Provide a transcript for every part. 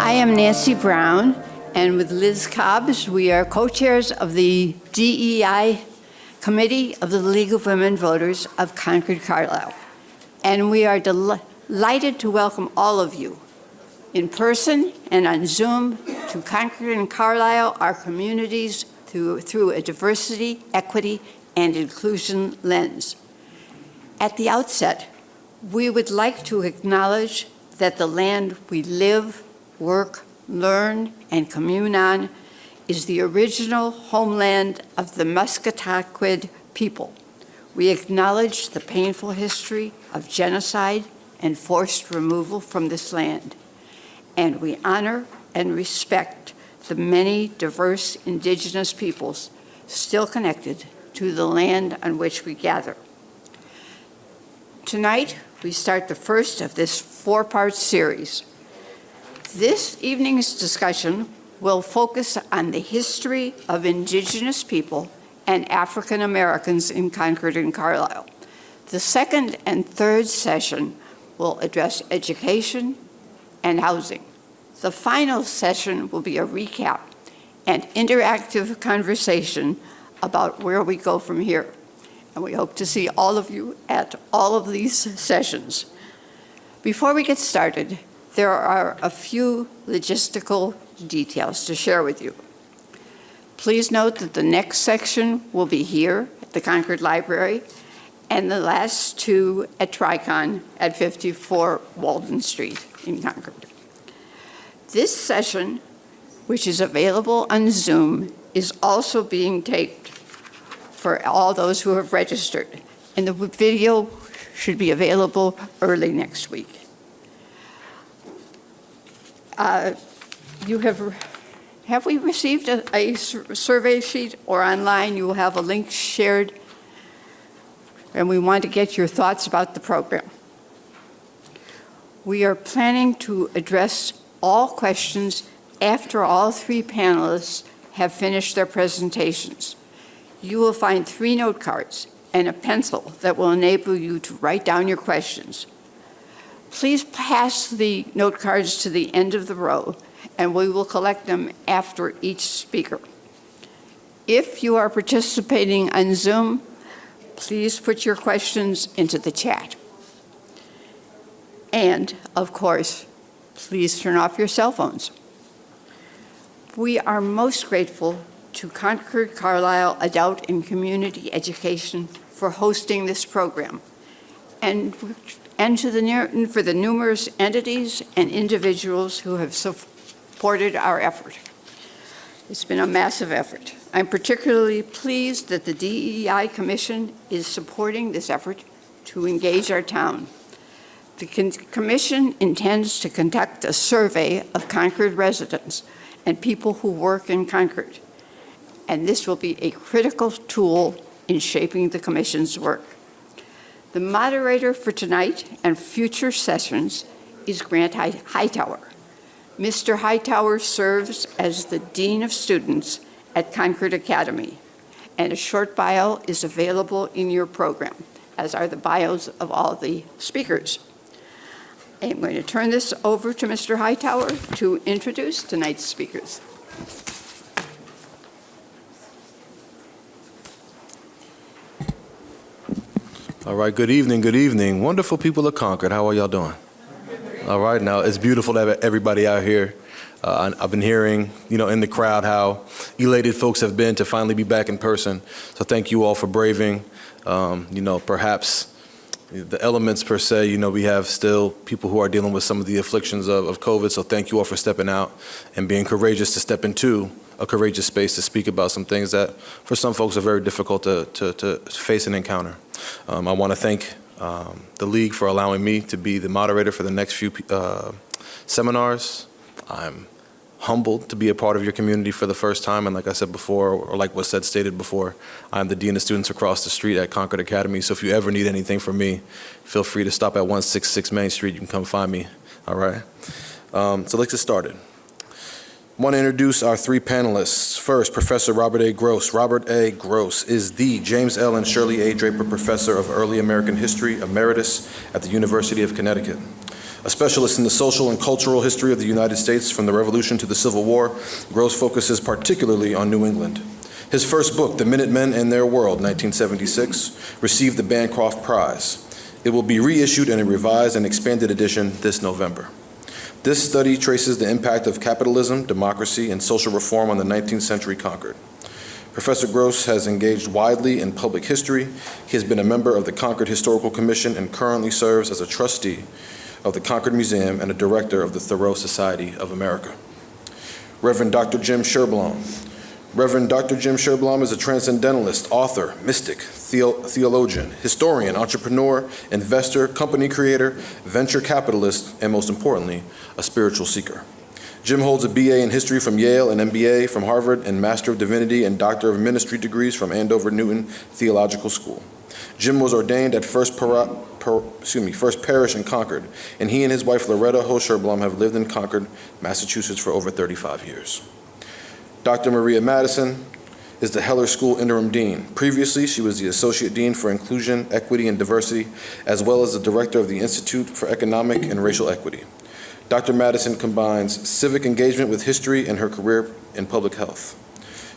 I am Nancy Brown, and with Liz Cobbs, we are co-chairs of the DEI Committee of the League of Women Voters of Concord-Carlisle. And we are delighted to welcome all of you in person and on Zoom to Concord and Carlisle, our communities, through a diversity, equity, and inclusion lens. At the outset, we would like to acknowledge that the land we live, work, learn, and commune on is the original homeland of the Muscataquid people. We acknowledge the painful history of genocide and forced removal from this land, and we honor and respect the many diverse Indigenous peoples still connected to the land on which we gather. Tonight, we start the first of this four-part series. This evening's discussion will focus on the history of Indigenous people and African Americans in Concord and Carlisle. The second and third session will address education and housing. The final session will be a recap and interactive conversation about where we go from here. And we hope to see all of you at all of these sessions. Before we get started, there are a few logistical details to share with you. Please note that the next section will be here at the Concord Library, and the last two at Tricon at 54 Walden Street in Concord. This session, which is available on Zoom, is also being taped for all those who have registered, and the video should be available early next week. Have we received a survey sheet or online? You will have a link shared, and we want to get your thoughts about the program. We are planning to address all questions after all three panelists have finished their presentations. You will find 3 note cards and a pencil that will enable you to write down your questions. Please pass the note cards to the end of the row, and we will collect them after each speaker. If you are participating on Zoom, please put your questions into the chat. And, of course, please turn off your cell phones. We are most grateful to Concord Carlisle Adult and Community Education for hosting this program, and for the numerous entities and individuals who have supported our effort. It's been a massive effort. I'm particularly pleased that the DEI Commission is supporting this effort to engage our town. The Commission intends to conduct a survey of Concord residents and people who work in Concord, and this will be a critical tool in shaping the Commission's work. The moderator for tonight and future sessions is Grant Hightower. Mr. Hightower serves as the Dean of Students at Concord Academy, and a short bio is available in your program, as are the bios of all the speakers. I'm going to turn this over to Mr. Hightower to introduce tonight's speakers. All right, good evening, good evening. Wonderful people of Concord, how are y'all doing? All right, now it's beautiful to have everybody out here. I've been hearing, in the crowd how elated folks have been to finally be back in person. So thank you all for braving, perhaps the elements per se. We have still people who are dealing with some of the afflictions of COVID. So thank you all for stepping out and being courageous to step into a courageous space to speak about some things that for some folks are very difficult to face and encounter. I want to thank the League for allowing me to be the moderator for the next few seminars. I'm humbled to be a part of your community for the first time, and like I said before, or like was stated before, I'm the Dean of Students across the street at Concord Academy, so if you ever need anything from me, feel free to stop at 166 Main Street. You can come find me, all right? So let's get started. I want to introduce our 3 panelists. First, Professor Robert A. Gross. Robert A. Gross is the James L. and Shirley A. Draper Professor of Early American History, Emeritus at the University of Connecticut. A specialist in the social and cultural history of the United States from the Revolution to the Civil War, Gross focuses particularly on New England. His first book, The Minutemen and Their World, 1976, received the Bancroft Prize. It will be reissued in a revised and expanded edition this November. This study traces the impact of capitalism, democracy, and social reform on the 19th century Concord. Professor Gross has engaged widely in public history. He has been a member of the Concord Historical Commission and currently serves as a trustee of the Concord Museum and a director of the Thoreau Society of America. Reverend Dr. Jim Sherblom. Reverend Dr. Jim Sherblom is a transcendentalist, author, mystic, theologian, historian, entrepreneur, investor, company creator, venture capitalist, and most importantly, a spiritual seeker. Jim holds a BA in history from Yale, an MBA from Harvard, and Master of Divinity and Doctor of Ministry degrees from Andover Newton Theological School. Jim was ordained at First Parish in Concord, and he and his wife Loretta Ho Sherblom have lived in Concord, Massachusetts for over 35 years. Dr. Maria Madison is the Heller School Interim Dean. Previously, she was the Associate Dean for Inclusion, Equity, and Diversity, as well as the Director of the Institute for Economic and Racial Equity. Dr. Madison combines civic engagement with history and her career in public health.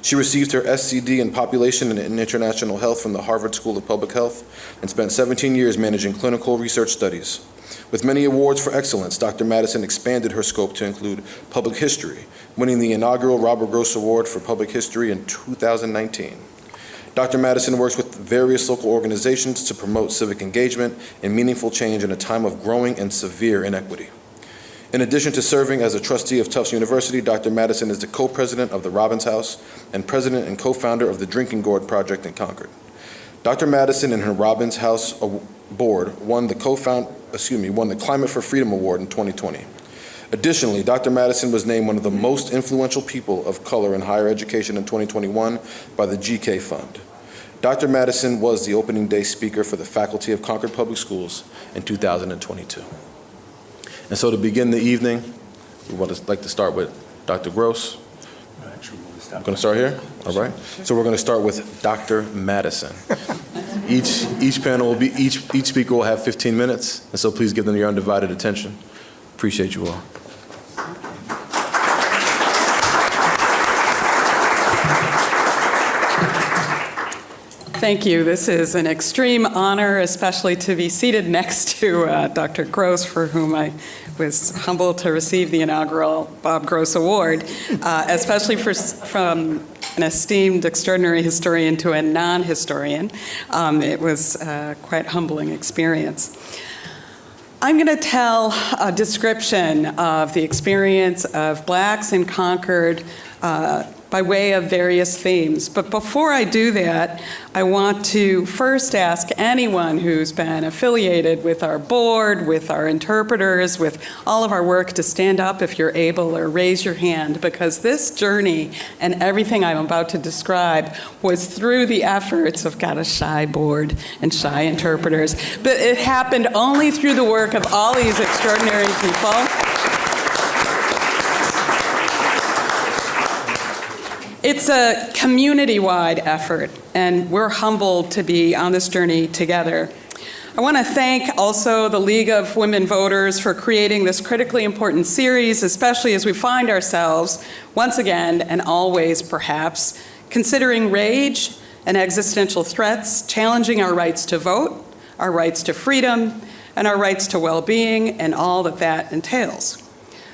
She received her SCD in Population and International Health from the Harvard School of Public Health and spent 17 years managing clinical research studies. With many awards for excellence, Dr. Madison expanded her scope to include public history, winning the inaugural Robert Gross Award for Public History in 2019. Dr. Madison works with various local organizations to promote civic engagement and meaningful change in a time of growing and severe inequity. In addition to serving as a trustee of Tufts University, Dr. Madison is the co-president of the Robbins House and president and co-founder of the Drinking Gourd Project in Concord. Dr. Madison and her Robbins House board won the Climate for Freedom Award in 2020. Additionally, Dr. Madison was named one of the most influential people of color in higher education in 2021 by the GK Fund. Dr. Madison was the opening day speaker for the faculty of Concord Public Schools in 2022. And so to begin the evening, we would like to start with Dr. Gross. I'm going to start here? All right. So we're going to start with Dr. Madison. Each panel will be, each speaker will have 15 minutes, and so please give them your undivided attention. Appreciate you all. Thank you. This is an extreme honor, especially to be seated next to Dr. Gross, for whom I was humbled to receive the inaugural Bob Gross Award, especially from an esteemed extraordinary historian to a non-historian. It was quite humbling experience. I'm going to tell a description of the experience of Blacks in Concord by way of various themes. But before I do that, I want to first ask anyone who's been affiliated with our board, with our interpreters, with all of our work to stand up if you're able or raise your hand, because this journey and everything I'm about to describe was through the efforts of, got a shy board and shy interpreters, but it happened only through the work of all these extraordinary people. It's a community-wide effort, and we're humbled to be on this journey together. I want to thank also the League of Women Voters for creating this critically important series, especially as we find ourselves, once again and always perhaps, considering rage and existential threats, challenging our rights to vote, our rights to freedom, and our rights to well-being, and all that that entails.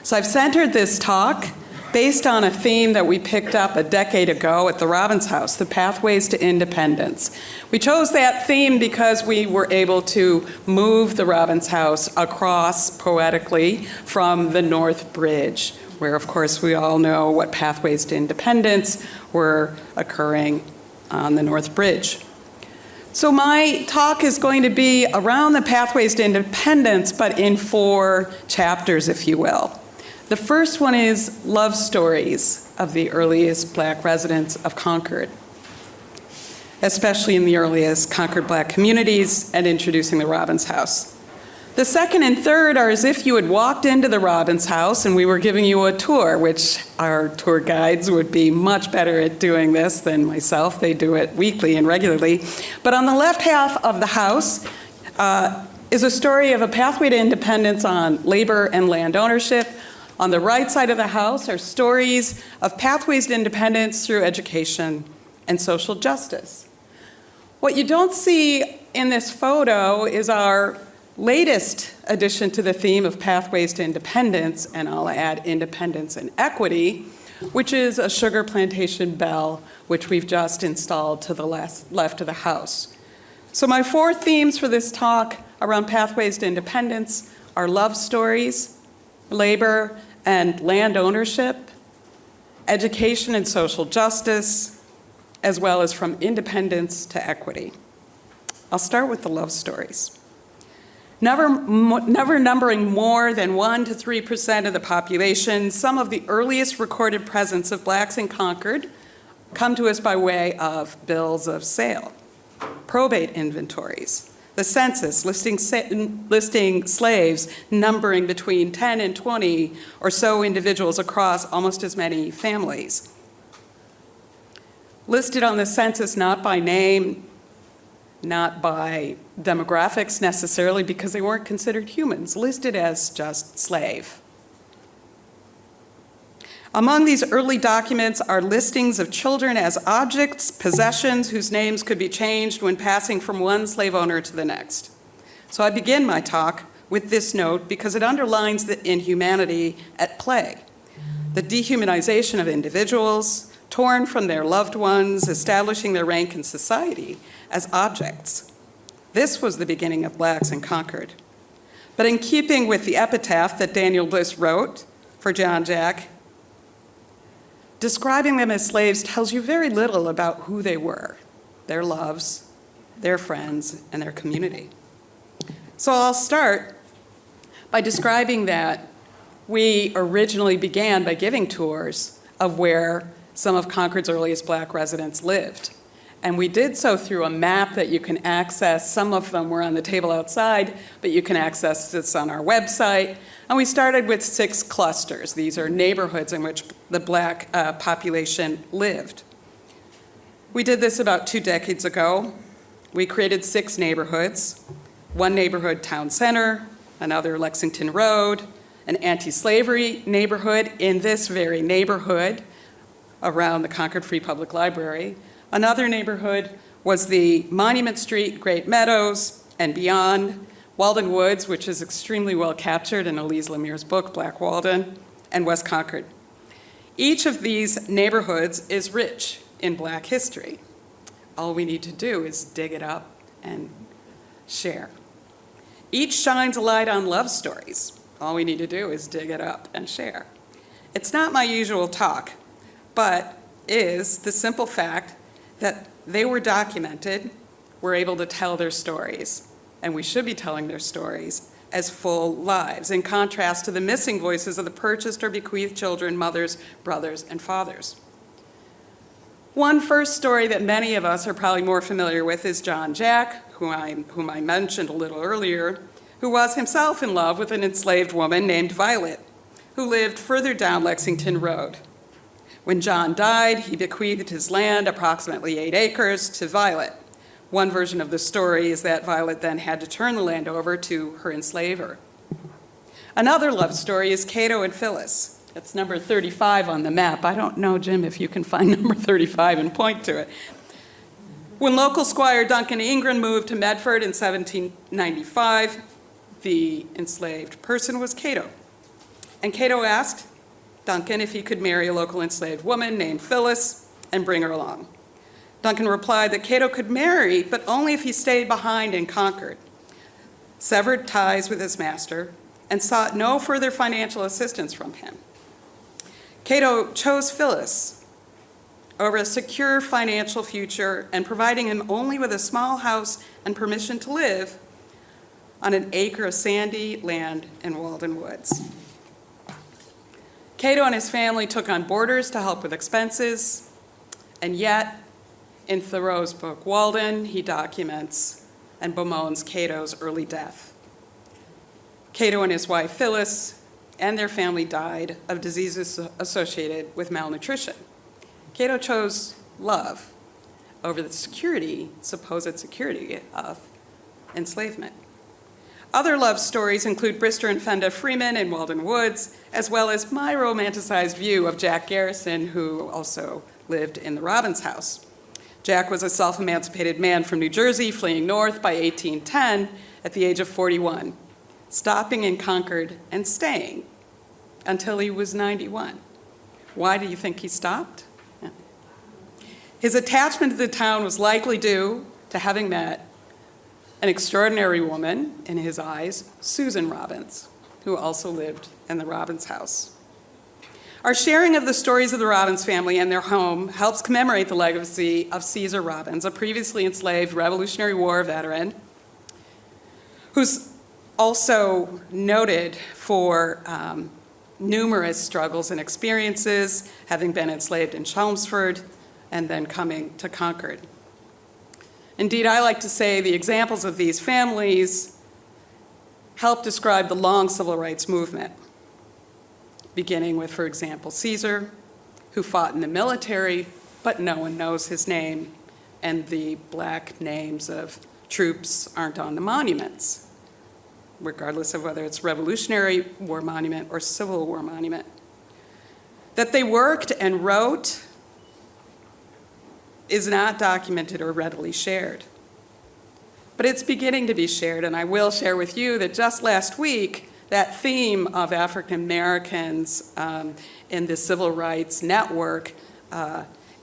So I've centered this talk based on a theme that we picked up a decade ago at the Robbins House, the Pathways to Independence. We chose that theme because we were able to move the Robbins House across poetically from the North Bridge, where of course we all know what pathways to independence were occurring on the North Bridge. So my talk is going to be around the pathways to independence, but in 4 chapters, if you will. The first one is love stories of the earliest Black residents of Concord, especially in the earliest Concord Black communities, and introducing the Robbins House. The second and third are as if you had walked into the Robbins House and we were giving you a tour, which our tour guides would be much better at doing this than myself. They do it weekly and regularly. But on the left half of the house, is a story of a pathway to independence on labor and land ownership. On the right side of the house are stories of pathways to independence through education and social justice. What you don't see in this photo is our latest addition to the theme of pathways to independence, and I'll add independence and equity, which is a sugar plantation bell, which we've just installed to the left of the house. So my 4 themes for this talk around pathways to independence are love stories, labor and land ownership, education and social justice, as well as from independence to equity. I'll start with the love stories. Never numbering more than 1% to 3% of the population, some of the earliest recorded presence of Blacks in Concord come to us by way of bills of sale, probate inventories, the census listing slaves numbering between 10 and 20 or so individuals across almost as many families. Listed on the census not by name, not by demographics necessarily, because they weren't considered humans, listed as just slave. Among these early documents are listings of children as objects, possessions whose names could be changed when passing from one slave owner to the next. So I begin my talk with this note because it underlines the inhumanity at play, the dehumanization of individuals, torn from their loved ones, establishing their rank in society as objects. This was the beginning of Blacks in Concord. But in keeping with the epitaph that Daniel Bliss wrote for John Jack, describing them as slaves tells you very little about who they were, their loves, their friends, and their community. So I'll start by describing that we originally began by giving tours of where some of Concord's earliest Black residents lived. And we did so through a map that you can access. Some of them were on the table outside, but you can access this on our website. And we started with 6 clusters. These are neighborhoods in which the Black population lived. We did this about 2 decades ago. We created 6 neighborhoods. One neighborhood, Town Center, another Lexington Road, an anti-slavery neighborhood in this very neighborhood around the Concord Free Public Library. Another neighborhood was the Monument Street, Great Meadows, and beyond, Walden Woods, which is extremely well captured in Elise Lemire's book, Black Walden, and West Concord. Each of these neighborhoods is rich in Black history. All we need to do is dig it up and share. Each shines a light on love stories. All we need to do is dig it up and share. It's not my usual talk, but is the simple fact that they were documented, were able to tell their stories, and we should be telling their stories as full lives, in contrast to the missing voices of the purchased or bequeathed children, mothers, brothers, and fathers. One first story that many of us are probably more familiar with is John Jack, whom I mentioned a little earlier, who was himself in love with an enslaved woman named Violet, who lived further down Lexington Road. When John died, he bequeathed his land, approximately 8 acres, to Violet. One version of the story is that Violet then had to turn the land over to her enslaver. Another love story is Cato and Phyllis. It's number 35 on the map. I don't know, Jim, if you can find number 35 and point to it. When local squire Duncan Ingram moved to Medford in 1795, the enslaved person was Cato. And Cato asked Duncan if he could marry a local enslaved woman named Phyllis and bring her along. Duncan replied that Cato could marry, but only if he stayed behind in Concord, severed ties with his master, and sought no further financial assistance from him. Cato chose Phyllis over a secure financial future and providing him only with a small house and permission to live on an acre of sandy land in Walden Woods. Cato and his family took on boarders to help with expenses, and yet, in Thoreau's book, Walden, he documents and bemoans Cato's early death. Cato and his wife, Phyllis, and their family died of diseases associated with malnutrition. Cato chose love over the supposed security of enslavement. Other love stories include Brister and Fenda Freeman in Walden Woods, as well as my romanticized view of Jack Garrison, who also lived in the Robbins house. Jack was a self-emancipated man from New Jersey, fleeing north by 1810 at the age of 41, stopping in Concord and staying until he was 91. Why do you think he stopped? Yeah. His attachment to the town was likely due to having met an extraordinary woman, in his eyes, Susan Robbins, who also lived in the Robbins house. Our sharing of the stories of the Robbins family and their home helps commemorate the legacy of Caesar Robbins, a previously enslaved Revolutionary War veteran who's also noted for numerous struggles and experiences, having been enslaved in Chelmsford and then coming to Concord. Indeed, I like to say the examples of these families help describe the long civil rights movement, beginning with, for example, Caesar, who fought in the military, but no one knows his name, and the black names of troops aren't on the monuments, regardless of whether it's Revolutionary War monument or Civil War monument. That they worked and wrote is not documented or readily shared. But it's beginning to be shared, and I will share with you that just last week, that theme of African Americans in the civil rights network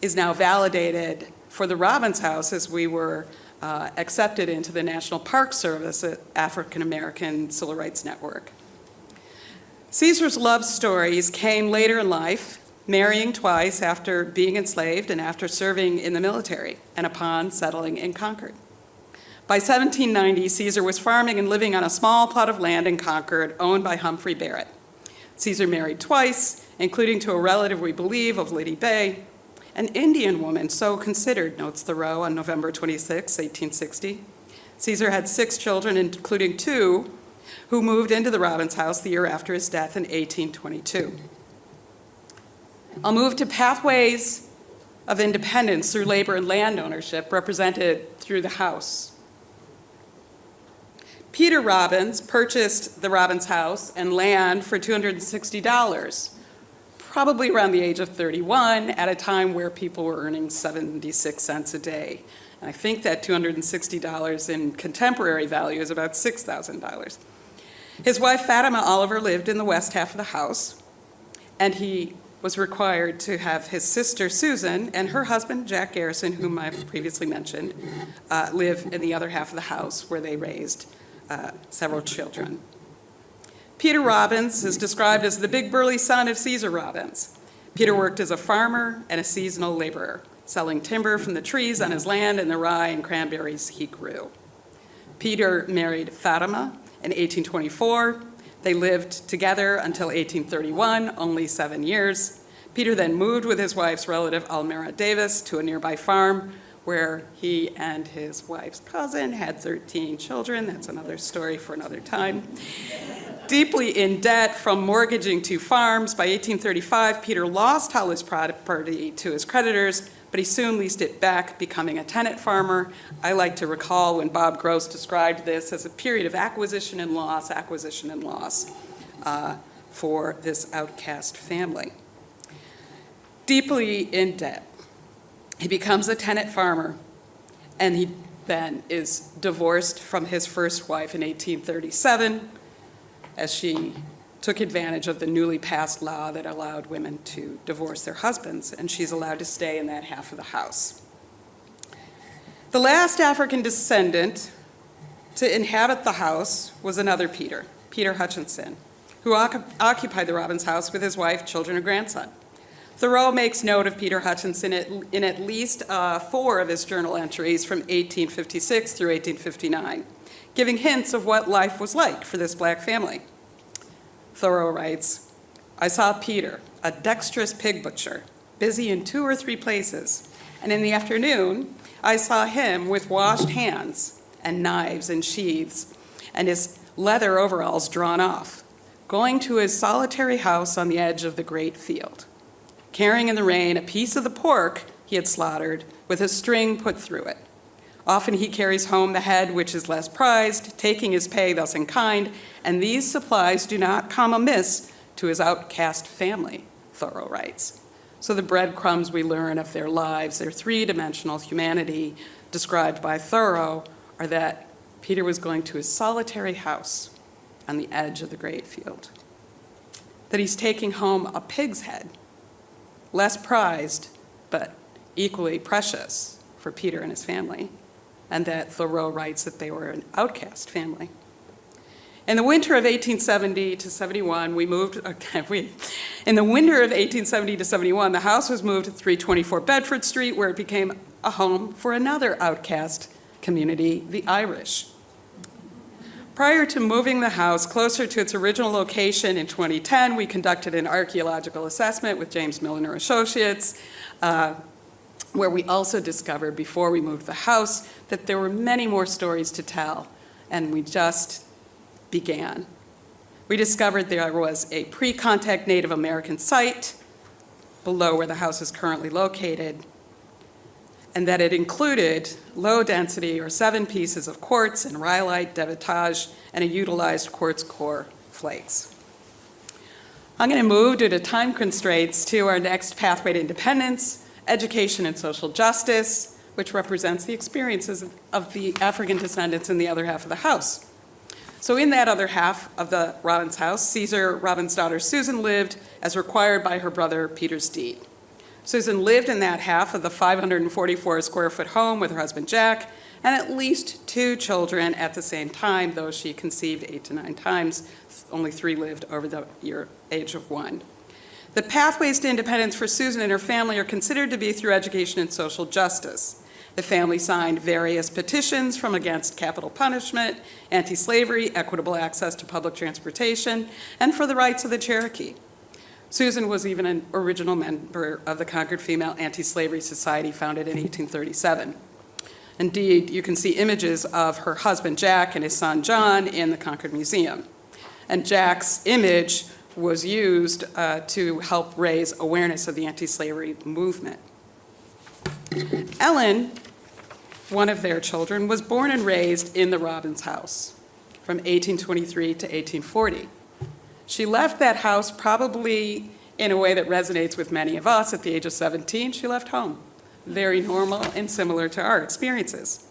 is now validated for the Robbins House as we were accepted into the National Park Service African American Civil Rights Network. Caesar's love stories came later in life, marrying twice after being enslaved and after serving in the military, and upon settling in Concord. By 1790, Caesar was farming and living on a small plot of land in Concord owned by Humphrey Barrett. Caesar married twice, including to a relative, we believe, of Liddy Bay, an Indian woman so considered, notes Thoreau on November 26, 1860. Caesar had 6 children, including 2 who moved into the Robbins house the year after his death in 1822. I'll move to pathways of independence through labor and land ownership represented through the house. Peter Robbins purchased the Robbins house and land for $260, probably around the age of 31, at a time where people were earning 76 cents a day. And I think that $260 in contemporary value is about $6,000. His wife, Fatima Oliver, lived in the west half of the house, and he was required to have his sister, Susan, and her husband, Jack Garrison, whom I've previously mentioned, live in the other half of the house where they raised several children. Peter Robbins is described as the big burly son of Caesar Robbins. Peter worked as a farmer and a seasonal laborer, selling timber from the trees on his land and the rye and cranberries he grew. Peter married Fatima in 1824. They lived together until 1831, only 7 years. Peter then moved with his wife's relative, Almira Davis, to a nearby farm where he and his wife's cousin had 13 children. That's another story for another time. Deeply in debt from mortgaging 2 farms, by 1835, Peter lost all his property to his creditors, but he soon leased it back, becoming a tenant farmer. I like to recall when Bob Gross described this as a period of acquisition and loss for this outcast family. Deeply in debt, he becomes a tenant farmer, and he then is divorced from his first wife in 1837 as she took advantage of the newly passed law that allowed women to divorce their husbands, and she's allowed to stay in that half of the house. The last African descendant to inhabit the house was another Peter, Peter Hutchinson, who occupied the Robbins house with his wife, children, and grandson. Thoreau makes note of Peter Hutchinson in at least 4 of his journal entries from 1856 through 1859, giving hints of what life was like for this black family. Thoreau writes, "I saw Peter, a dexterous pig butcher, busy in 2 or 3 places, and in the afternoon I saw him with washed hands and knives and sheaths, and his leather overalls drawn off, going to his solitary house on the edge of the great field, carrying in the rain a piece of the pork he had slaughtered with a string put through it. Often he carries home the head which is less prized, taking his pay thus in kind, and these supplies do not come amiss to his outcast family, Thoreau writes. So the breadcrumbs we learn of their lives, their three-dimensional humanity described by Thoreau, are that Peter was going to his solitary house on the edge of the great field, that he's taking home a pig's head, less prized, but equally precious for Peter and his family, and that Thoreau writes that they were an outcast family. In the winter of 1870 to 71, in the winter of 1870 to 71, the house was moved to 324 Bedford Street, where it became a home for another outcast community, the Irish. Prior to moving the house closer to its original location in 2010, we conducted an archaeological assessment with James Milner Associates, where we also discovered, before we moved the house, that there were many more stories to tell, and we just began. We discovered there was a pre-contact Native American site below where the house is currently located, and that it included low density or 7 pieces of quartz and rhyolite devitage and a utilized quartz core flakes. I'm going to move due to time constraints to our next pathway to independence, education and social justice, which represents the experiences of the African descendants in the other half of the house. So in that other half of the Robbins house, Caesar Robbins' daughter Susan lived as required by her brother Peter's deed. Susan lived in that half of the 544 square foot home with her husband Jack and at least 2 children at the same time, though she conceived 8 to 9 times. Only 3 lived over the age of 1. The pathways to independence for Susan and her family are considered to be through education and social justice. The family signed various petitions from against capital punishment, anti-slavery, equitable access to public transportation, and for the rights of the Cherokee. Susan was even an original member of the Concord Female Anti-Slavery Society, founded in 1837. Indeed, you can see images of her husband Jack and his son John in the Concord Museum. And Jack's image was used to help raise awareness of the anti-slavery movement. Ellen, one of their children, was born and raised in the Robbins house from 1823 to 1840. She left that house probably in a way that resonates with many of us. At the age of 17, she left home. Very normal and similar to our experiences.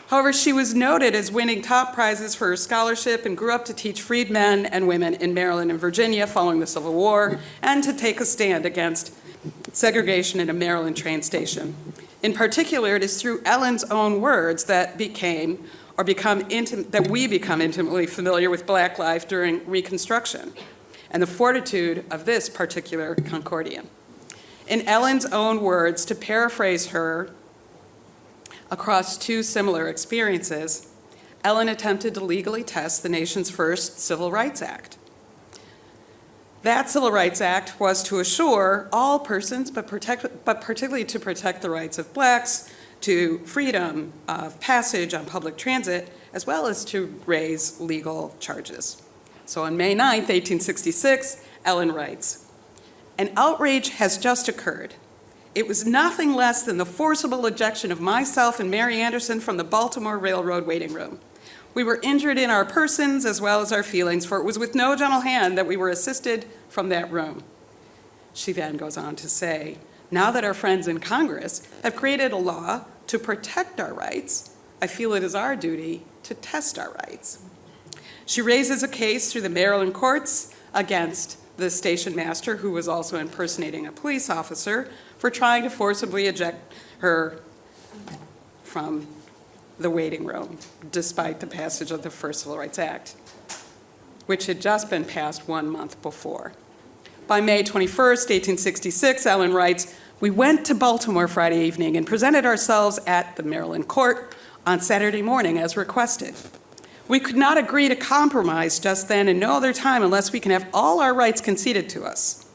However, she was noted as winning top prizes for her scholarship and grew up to teach freedmen and women in Maryland and Virginia following the Civil War and to take a stand against segregation in a Maryland train station. In particular, it is through Ellen's own words that we become intimately familiar with Black life during Reconstruction and the fortitude of this particular Concordian. In Ellen's own words, to paraphrase her across 2 similar experiences, Ellen attempted to legally test the nation's first Civil Rights Act. That Civil Rights Act was to assure all persons, but particularly to protect the rights of Blacks, to freedom of passage on public transit, as well as to raise legal charges. So on May 9th, 1866, Ellen writes, "An outrage has just occurred. It was nothing less than the forcible ejection of myself and Mary Anderson from the Baltimore Railroad waiting room. We were injured in our persons as well as our feelings, for it was with no gentle hand that we were assisted from that room." She then goes on to say, "Now that our friends in Congress have created a law to protect our rights, I feel it is our duty to test our rights." She raises a case through the Maryland courts against the station master, who was also impersonating a police officer, for trying to forcibly eject her from the waiting room, despite the passage of the first Civil Rights Act, which had just been passed 1 month before. By May 21st, 1866, Ellen writes, "We went to Baltimore Friday evening and presented ourselves at the Maryland court on Saturday morning as requested. We could not agree to compromise just then and no other time unless we can have all our rights conceded to us."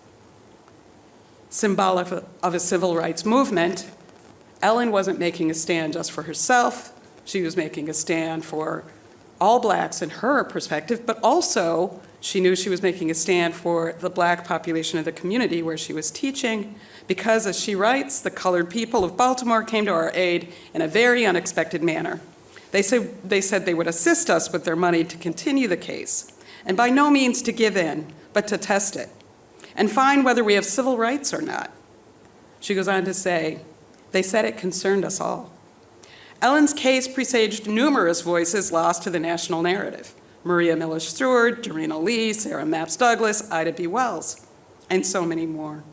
Symbolic of a civil rights movement, Ellen wasn't making a stand just for herself. She was making a stand for all blacks in her perspective, but also she knew she was making a stand for the black population of the community where she was teaching, because, as she writes, the colored people of Baltimore came to our aid in a very unexpected manner. They said they would assist us with their money to continue the case, and by no means to give in, but to test it, and find whether we have civil rights or not. She goes on to say, they said it concerned us all. Ellen's case presaged numerous voices lost to the national narrative: Maria Miller Stewart, Dorena Lee, Sarah Mapps Douglas, Ida B. Wells, and so many more.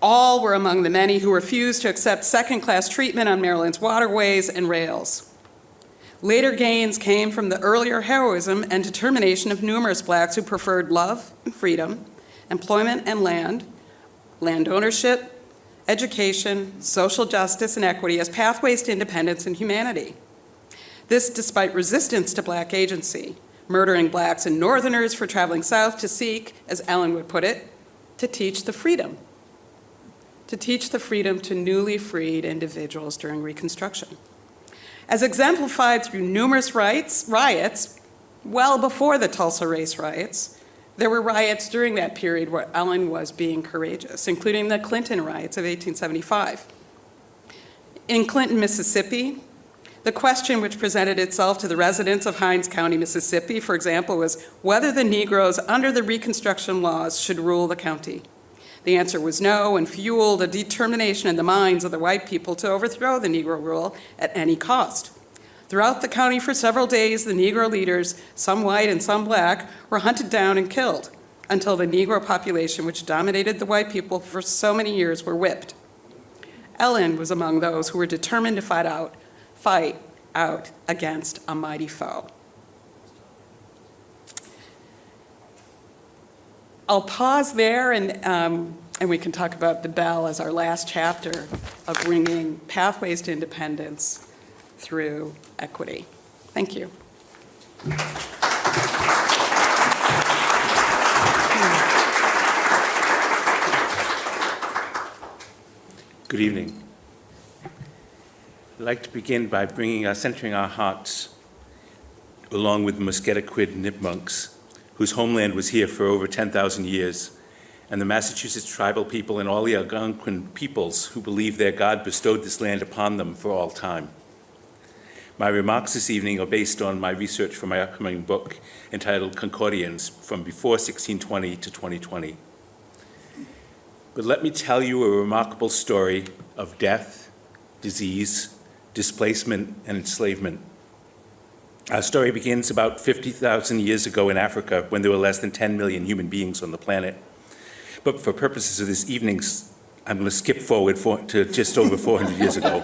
All were among the many who refused to accept second-class treatment on Maryland's waterways and rails. Later gains came from the earlier heroism and determination of numerous blacks who preferred love and freedom, employment and land ownership, education, social justice, and equity as pathways to independence and humanity. This despite resistance to black agency, murdering blacks and northerners for traveling south to seek, as Ellen would put it, to teach the freedom to newly freed individuals during Reconstruction. As exemplified through numerous riots, well before the Tulsa race riots, there were riots during that period where Ellen was being courageous, including the Clinton riots of 1875. In Clinton, Mississippi, the question which presented itself to the residents of Hinds County, Mississippi, for example, was whether the Negroes under the Reconstruction laws should rule the county. The answer was no, and fueled a determination in the minds of the white people to overthrow the Negro rule at any cost. Throughout the county for several days, the Negro leaders, some white and some black, were hunted down and killed until the Negro population, which dominated the white people for so many years, were whipped. Ellen was among those who were determined to fight out against a mighty foe. I'll pause there and we can talk about the bell as our last chapter of bringing pathways to independence through equity. Thank you. Good evening. I'd like to begin by centering our hearts along with the Musquetequid Nipmunks, whose homeland was here for over 10,000 years, and the Massachusetts tribal people and all the Algonquin peoples who believe their God bestowed this land upon them for all time. My remarks this evening are based on my research for my upcoming book entitled Concordians, from before 1620 to 2020. But let me tell you a remarkable story of death, disease, displacement, and enslavement. Our story begins about 50,000 years ago in Africa, when there were less than 10 million human beings on the planet. But for purposes of this evening, I'm going to skip forward to just over 400 years ago.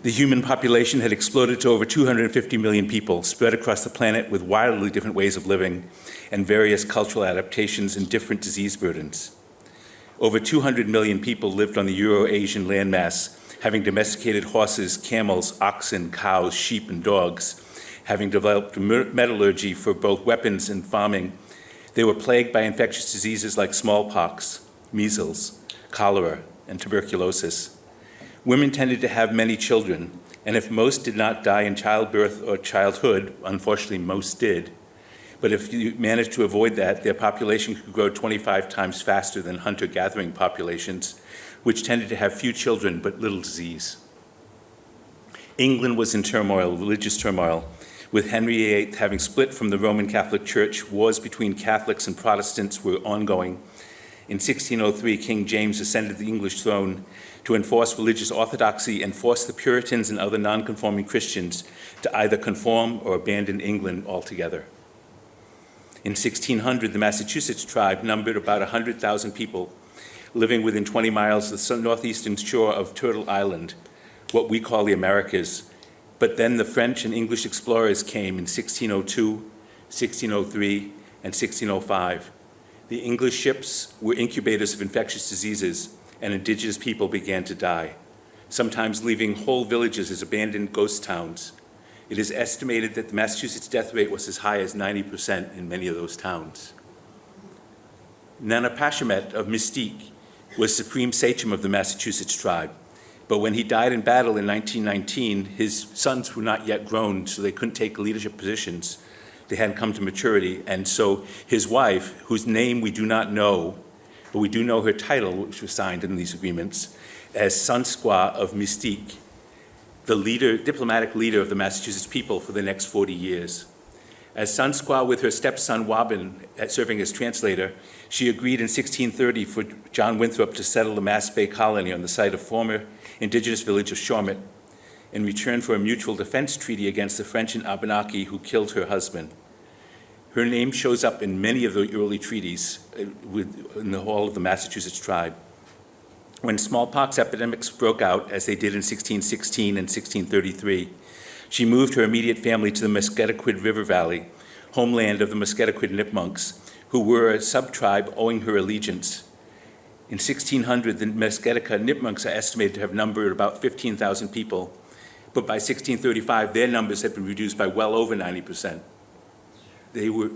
The human population had exploded to over 250 million people, spread across the planet with wildly different ways of living and various cultural adaptations and different disease burdens. Over 200 million people lived on the Euro-Asian landmass, having domesticated horses, camels, oxen, cows, sheep, and dogs. Having developed metallurgy for both weapons and farming, they were plagued by infectious diseases like smallpox, measles, cholera, and tuberculosis. Women tended to have many children, and if most did not die in childbirth or childhood, unfortunately most did, but if you managed to avoid that, their population could grow 25 times faster than hunter-gathering populations, which tended to have few children but little disease. England was in turmoil, religious turmoil, with Henry VIII having split from the Roman Catholic Church. Wars between Catholics and Protestants were ongoing. In 1603, King James ascended the English throne to enforce religious orthodoxy and force the Puritans and other non-conforming Christians to either conform or abandon England altogether. In 1600, the Massachusetts tribe numbered about 100,000 people, living within 20 miles of the northeastern shore of Turtle Island, what we call the Americas. But then the French and English explorers came in 1602, 1603, and 1605. The English ships were incubators of infectious diseases, and indigenous people began to die, sometimes leaving whole villages as abandoned ghost towns. It is estimated that the Massachusetts death rate was as high as 90% in many of those towns. Nana Pashamet of Mystique was supreme sachem of the Massachusetts tribe. But when he died in battle in 1919, his sons were not yet grown, so they couldn't take leadership positions. They hadn't come to maturity. And so his wife, whose name we do not know, but we do know her title, which was signed in these agreements, as Sunsqua of Mystique, the diplomatic leader of the Massachusetts people for the next 40 years. As Sunsqua with her stepson Wabin serving as translator, she agreed in 1630 for John Winthrop to settle the Mass Bay colony on the site of former Indigenous village of Shawmut in return for a mutual defense treaty against the French and Abenaki who killed her husband. Her name shows up in many of the early treaties in the whole of the Massachusetts tribe. When smallpox epidemics broke out, as they did in 1616 and 1633, she moved her immediate family to the Musketaquid River Valley, homeland of the Musketaquid Nipmunks, who were a sub-tribe owing her allegiance. In 1600, the Musketaquid Nipmunks are estimated to have numbered about 15,000 people, but by 1635, their numbers had been reduced by well over 90%. They were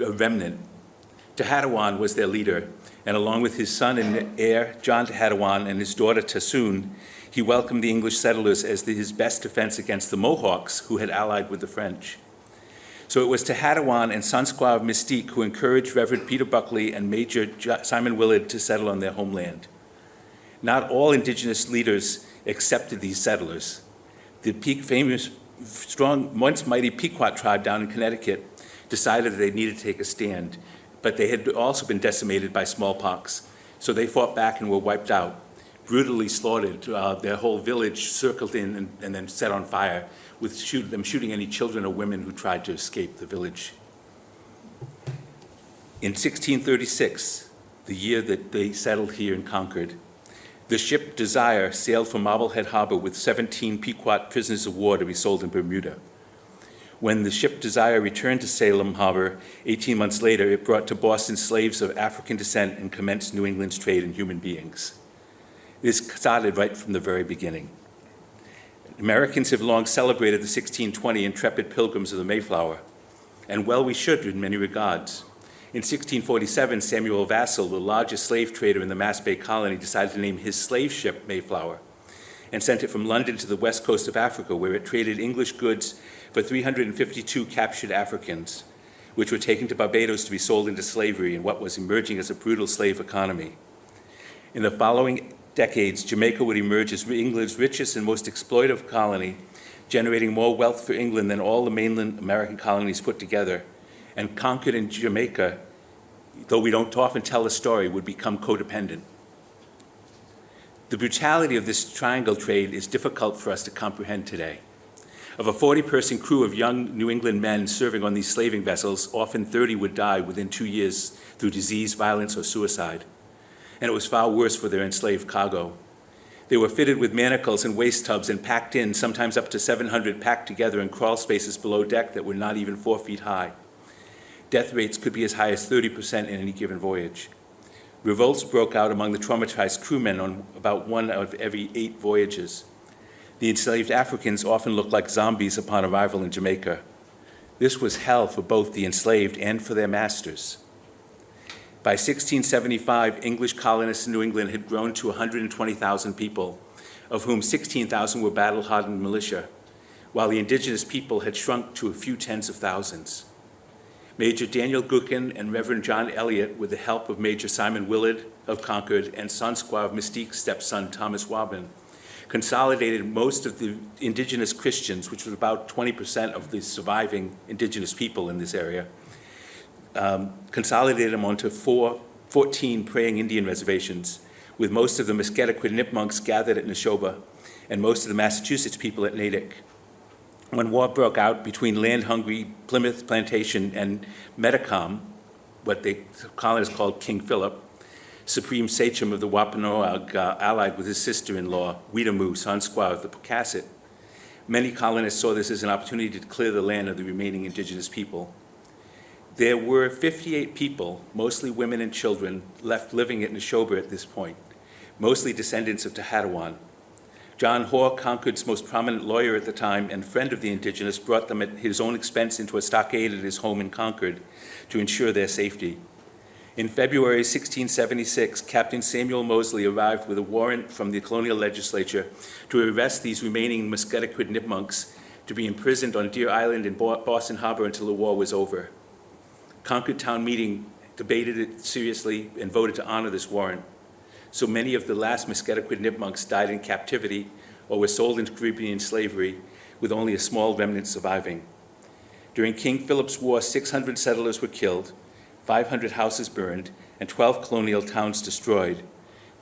a remnant. Tehadawan was their leader, and along with his son and heir, John Tehadawan, and his daughter Tassoon, he welcomed the English settlers as his best defense against the Mohawks, who had allied with the French. So it was Tehadawan and Sunsqua of Mystique who encouraged Reverend Peter Buckley and Major Simon Willard to settle on their homeland. Not all Indigenous leaders accepted these settlers. The famous, strong, once mighty Pequot tribe down in Connecticut decided that they needed to take a stand, but they had also been decimated by smallpox. So they fought back and were wiped out, brutally slaughtered. Their whole village circled in and then set on fire, with them shooting any children or women who tried to escape the village. In 1636, the year that they settled here in Concord, the ship Desire sailed from Marblehead Harbor with 17 Pequot prisoners of war to be sold in Bermuda. When the ship Desire returned to Salem Harbor 18 months later, it brought to Boston slaves of African descent and commenced New England's trade in human beings. This started right from the very beginning. Americans have long celebrated the 1620 intrepid pilgrims of the Mayflower, and well we should in many regards. In 1647, Samuel Vassall, the largest slave trader in the Mass Bay colony, decided to name his slave ship Mayflower and sent it from London to the west coast of Africa, where it traded English goods for 352 captured Africans, which were taken to Barbados to be sold into slavery in what was emerging as a brutal slave economy. In the following decades, Jamaica would emerge as England's richest and most exploitive colony, generating more wealth for England than all the mainland American colonies put together. And Concord and Jamaica, though we don't often tell the story, would become codependent. The brutality of this triangle trade is difficult for us to comprehend today. Of a 40-person crew of young New England men serving on these slaving vessels, often 30 would die within 2 years through disease, violence, or suicide. And it was far worse for their enslaved cargo. They were fitted with manacles and waste tubs and packed in, sometimes up to 700 packed together in crawl spaces below deck that were not even 4 feet high. Death rates could be as high as 30% in any given voyage. Revolts broke out among the traumatized crewmen on about 1 out of every 8 voyages. The enslaved Africans often looked like zombies upon arrival in Jamaica. This was hell for both the enslaved and for their masters. By 1675, English colonists in New England had grown to 120,000 people, of whom 16,000 were battle-hardened militia, while the indigenous people had shrunk to a few tens of thousands. Major Daniel Gookin and Reverend John Eliot, with the help of Major Simon Willard of Concord and Sunsqua of Mystique's stepson Thomas Wabin, consolidated most of the indigenous Christians, which was about 20% of the surviving indigenous people in this area, consolidated them onto 14 praying Indian reservations, with most of the Musketaquid Nipmunks gathered at Neshoba and most of the Massachusetts people at Natick. When war broke out between land-hungry Plymouth Plantation and Metacom, what the colonists called King Philip, supreme sachem of the Wampanoag, allied with his sister-in-law, Weetamoo, Sunsqua of the Pocasset, many colonists saw this as an opportunity to clear the land of the remaining indigenous people. There were 58 people, mostly women and children, left living at Neshoba at this point, mostly descendants of Tehadawan. John Hoare, Concord's most prominent lawyer at the time and friend of the indigenous, brought them at his own expense into a stockade at his home in Concord to ensure their safety. In February 1676, Captain Samuel Mosley arrived with a warrant from the colonial legislature to arrest these remaining Muscataquid Nipmunks to be imprisoned on Deer Island in Boston Harbor until the war was over. Concord Town Meeting debated it seriously and voted to honor this warrant. So many of the last Muscataquid Nipmunks died in captivity or were sold into Caribbean slavery, with only a small remnant surviving. During King Philip's War, 600 settlers were killed, 500 houses burned, and 12 colonial towns destroyed.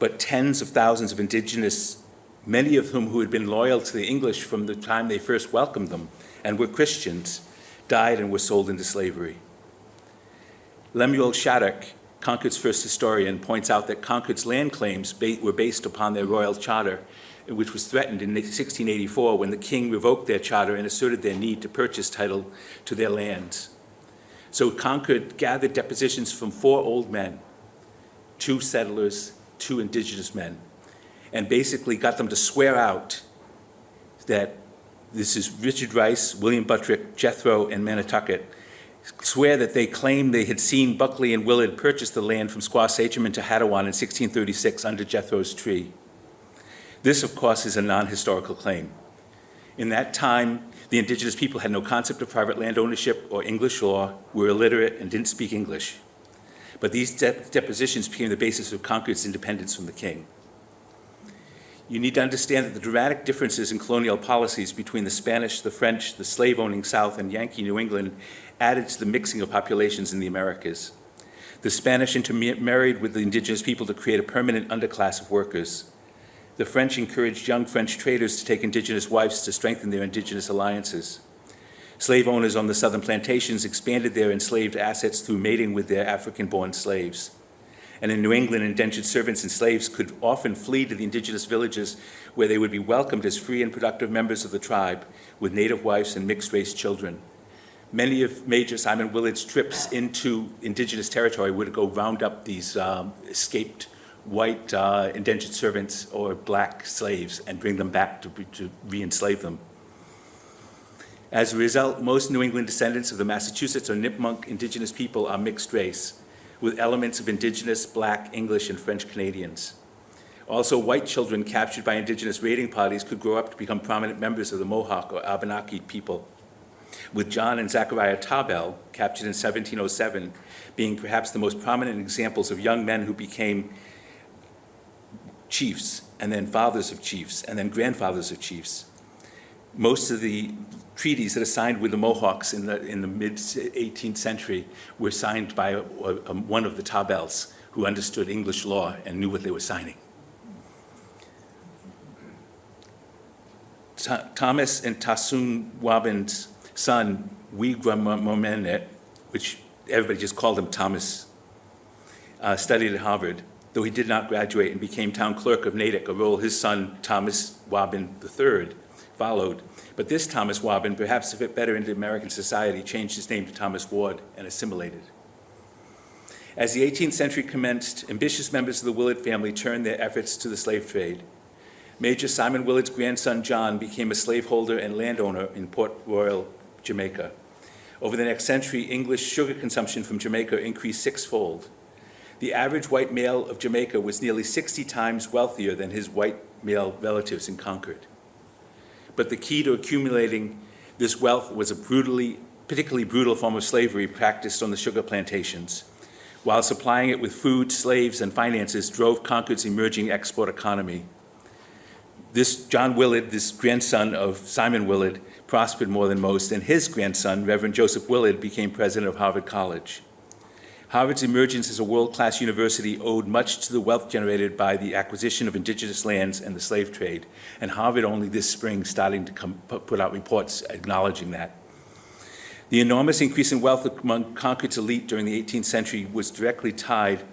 But tens of thousands of Indigenous, many of whom who had been loyal to the English from the time they first welcomed them and were Christians, died and were sold into slavery. Lemuel Shattuck, Concord's first historian, points out that Concord's land claims were based upon their royal charter, which was threatened in 1684 when the king revoked their charter and asserted their need to purchase title to their lands. So Concord gathered depositions from 4 old men, 2 settlers, 2 Indigenous men, and basically got them to swear out that this is Richard Rice, William Buttrick, Jethro, and Manatucket, swear that they claimed they had seen Buckley and Willard purchase the land from Squaw Sachem and Tehadawon in 1636 under Jethro's tree. This, of course, is a non-historical claim. In that time, the Indigenous people had no concept of private land ownership or English law, were illiterate, and didn't speak English. But these depositions became the basis of Concord's independence from the king. You need to understand that the dramatic differences in colonial policies between the Spanish, the French, the slave-owning South, and Yankee New England added to the mixing of populations in the Americas. The Spanish intermarried with the Indigenous people to create a permanent underclass of workers. The French encouraged young French traders to take Indigenous wives to strengthen their Indigenous alliances. Slave owners on the southern plantations expanded their enslaved assets through mating with their African-born slaves. And in New England, indentured servants and slaves could often flee to the Indigenous villages where they would be welcomed as free and productive members of the tribe with native wives and mixed-race children. Many of Major Simon Willard's trips into Indigenous territory would go round up these escaped white indentured servants or black slaves and bring them back to re-enslave them. As a result, most New England descendants of the Massachusetts or Nipmuc Indigenous people are mixed race, with elements of Indigenous, Black, English, and French Canadians. Also, white children captured by Indigenous raiding parties could grow up to become prominent members of the Mohawk or Abenaki people, with John and Zachariah Tarbell, captured in 1707, being perhaps the most prominent examples of young men who became chiefs, and then fathers of chiefs, and then grandfathers of chiefs. Most of the treaties that are signed with the Mohawks in the mid-18th century were signed by one of the Tarbells who understood English law and knew what they were signing. Thomas and Tassoon Wabin's son, Wigwamomenet, which everybody just called him Thomas, studied at Harvard, though he did not graduate, and became town clerk of Natick, a role his son, Thomas Wabin III, followed. But this Thomas Wabin, perhaps to fit better into American society, changed his name to Thomas Ward and assimilated. As the 18th century commenced, ambitious members of the Willard family turned their efforts to the slave trade. Major Simon Willard's grandson, John, became a slaveholder and landowner in Port Royal, Jamaica. Over the next century, English sugar consumption from Jamaica increased 6-fold. The average white male of Jamaica was nearly 60 times wealthier than his white male relatives in Concord. But the key to accumulating this wealth was a particularly brutal form of slavery practiced on the sugar plantations, while supplying it with food, slaves, and finances drove Concord's emerging export economy. This John Willard, this grandson of Simon Willard, prospered more than most, and his grandson, Reverend Joseph Willard, became president of Harvard College. Harvard's emergence as a world-class university owed much to the wealth generated by the acquisition of Indigenous lands and the slave trade, and Harvard only this spring starting to put out reports acknowledging that. The enormous increase in wealth among Concord's elite during the 18th century was directly tied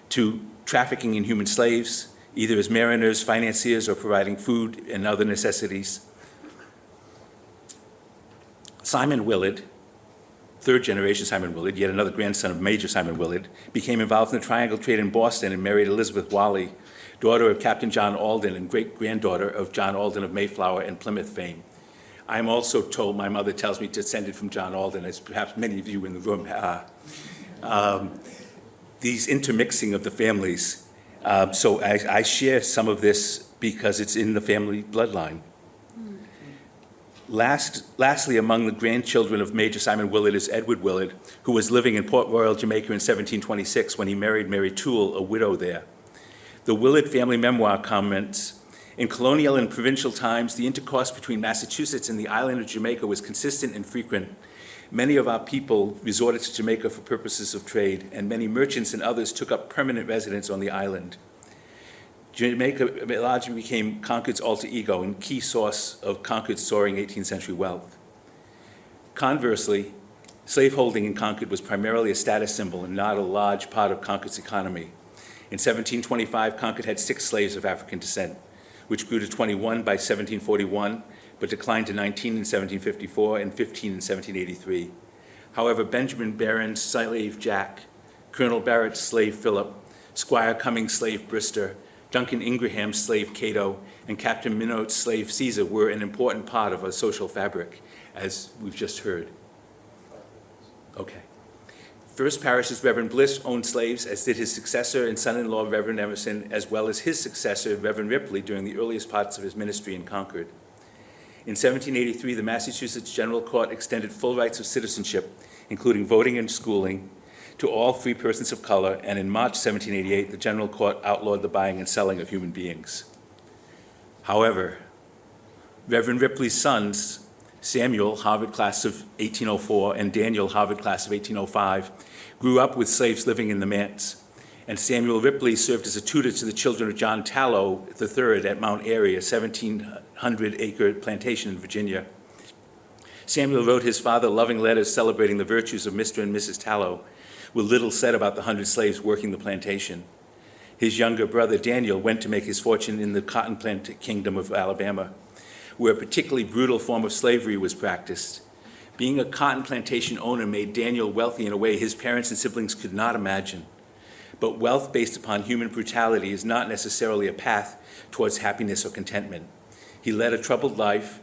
to trafficking in human slaves, either as mariners, financiers, or providing food and other necessities. Simon Willard, third generation Simon Willard, yet another grandson of Major Simon Willard, became involved in the triangle trade in Boston and married Elizabeth Wally, daughter of Captain John Alden and great-granddaughter of John Alden of Mayflower and Plymouth fame. I'm also told, my mother tells me, descended from John Alden, as perhaps many of you in the room are. these intermixing of the families. So I share some of this because it's in the family bloodline. Lastly, among the grandchildren of Major Simon Willard is Edward Willard, who was living in Port Royal, Jamaica in 1726 when he married Mary Toole, a widow there. The Willard family memoir comments, "In colonial and provincial times, the intercourse between Massachusetts and the island of Jamaica was consistent and frequent. Many of our people resorted to Jamaica for purposes of trade, and many merchants and others took up permanent residence on the island. Jamaica largely became Concord's alter ego and key source of Concord's soaring 18th century wealth. Conversely, slaveholding in Concord was primarily a status symbol and not a large part of Concord's economy. In 1725, Concord had 6 slaves of African descent, which grew to 21 by 1741, but declined to 19 in 1754 and 15 in 1783. However, Benjamin Barron's slave Jack, Colonel Barrett's slave Philip, Squire Cummings' slave Brister, Duncan Ingram's slave Cato, and Captain Minote's slave Caesar were an important part of our social fabric, as we've just heard. Okay. First Parish's Reverend Bliss owned slaves, as did his successor and son-in-law, Reverend Emerson, as well as his successor, Reverend Ripley, during the earliest parts of his ministry in Concord. In 1783, the Massachusetts General Court extended full rights of citizenship, including voting and schooling, to all free persons of color, and in March 1788, the General Court outlawed the buying and selling of human beings. However, Reverend Ripley's sons, Samuel, Harvard class of 1804, and Daniel, Harvard class of 1805, grew up with slaves living in the manse, and Samuel Ripley served as a tutor to the children of John Tallow III at Mount Airy, a 1,700-acre plantation in Virginia. Samuel wrote his father loving letters celebrating the virtues of Mr. and Mrs. Tallow, with little said about the 100 slaves working the plantation. His younger brother, Daniel, went to make his fortune in the cotton plant kingdom of Alabama, where a particularly brutal form of slavery was practiced. Being a cotton plantation owner made Daniel wealthy in a way his parents and siblings could not imagine. But wealth based upon human brutality is not necessarily a path towards happiness or contentment. He led a troubled life,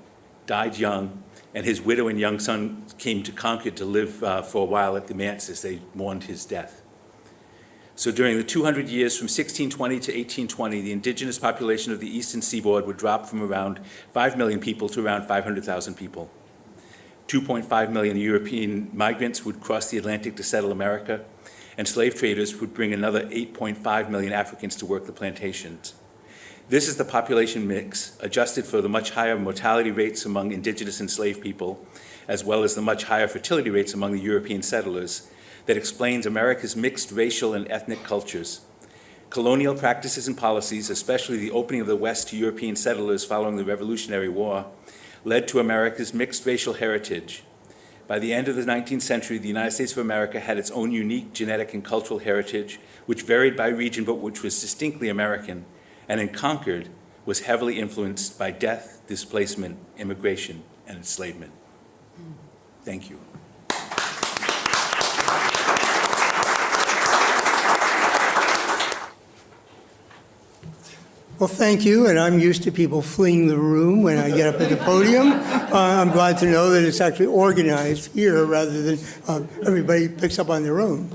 died young, and his widow and young son came to Concord to live for a while at the manse as they mourned his death. So during the 200 years from 1620 to 1820, the indigenous population of the eastern seaboard would drop from around 5 million people to around 500,000 people. 2.5 million European migrants would cross the Atlantic to settle America, and slave traders would bring another 8.5 million Africans to work the plantations. This is the population mix, adjusted for the much higher mortality rates among indigenous enslaved people, as well as the much higher fertility rates among the European settlers, that explains America's mixed racial and ethnic cultures. Colonial practices and policies, especially the opening of the West to European settlers following the Revolutionary War, led to America's mixed racial heritage. By the end of the 19th century, the United States of America had its own unique genetic and cultural heritage, which varied by region but which was distinctly American, and in Concord was heavily influenced by death, displacement, immigration, and enslavement. Thank you. Well, thank you, and I'm used to people fleeing the room when I get up at the podium. I'm glad to know that it's actually organized here rather than everybody picks up on their own.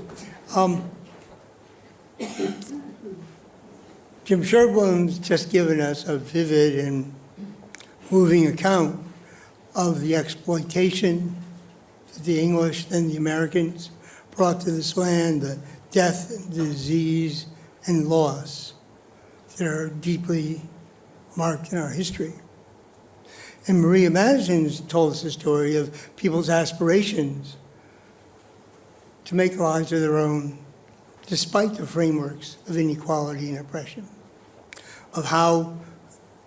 Jim Sherblum's just given us a vivid and moving account of the exploitation that the English and the Americans brought to this land, the death and disease and loss that are deeply marked in our history. And Maria Madison's told us the story of people's aspirations to make lives of their own, despite the frameworks of inequality and oppression, of how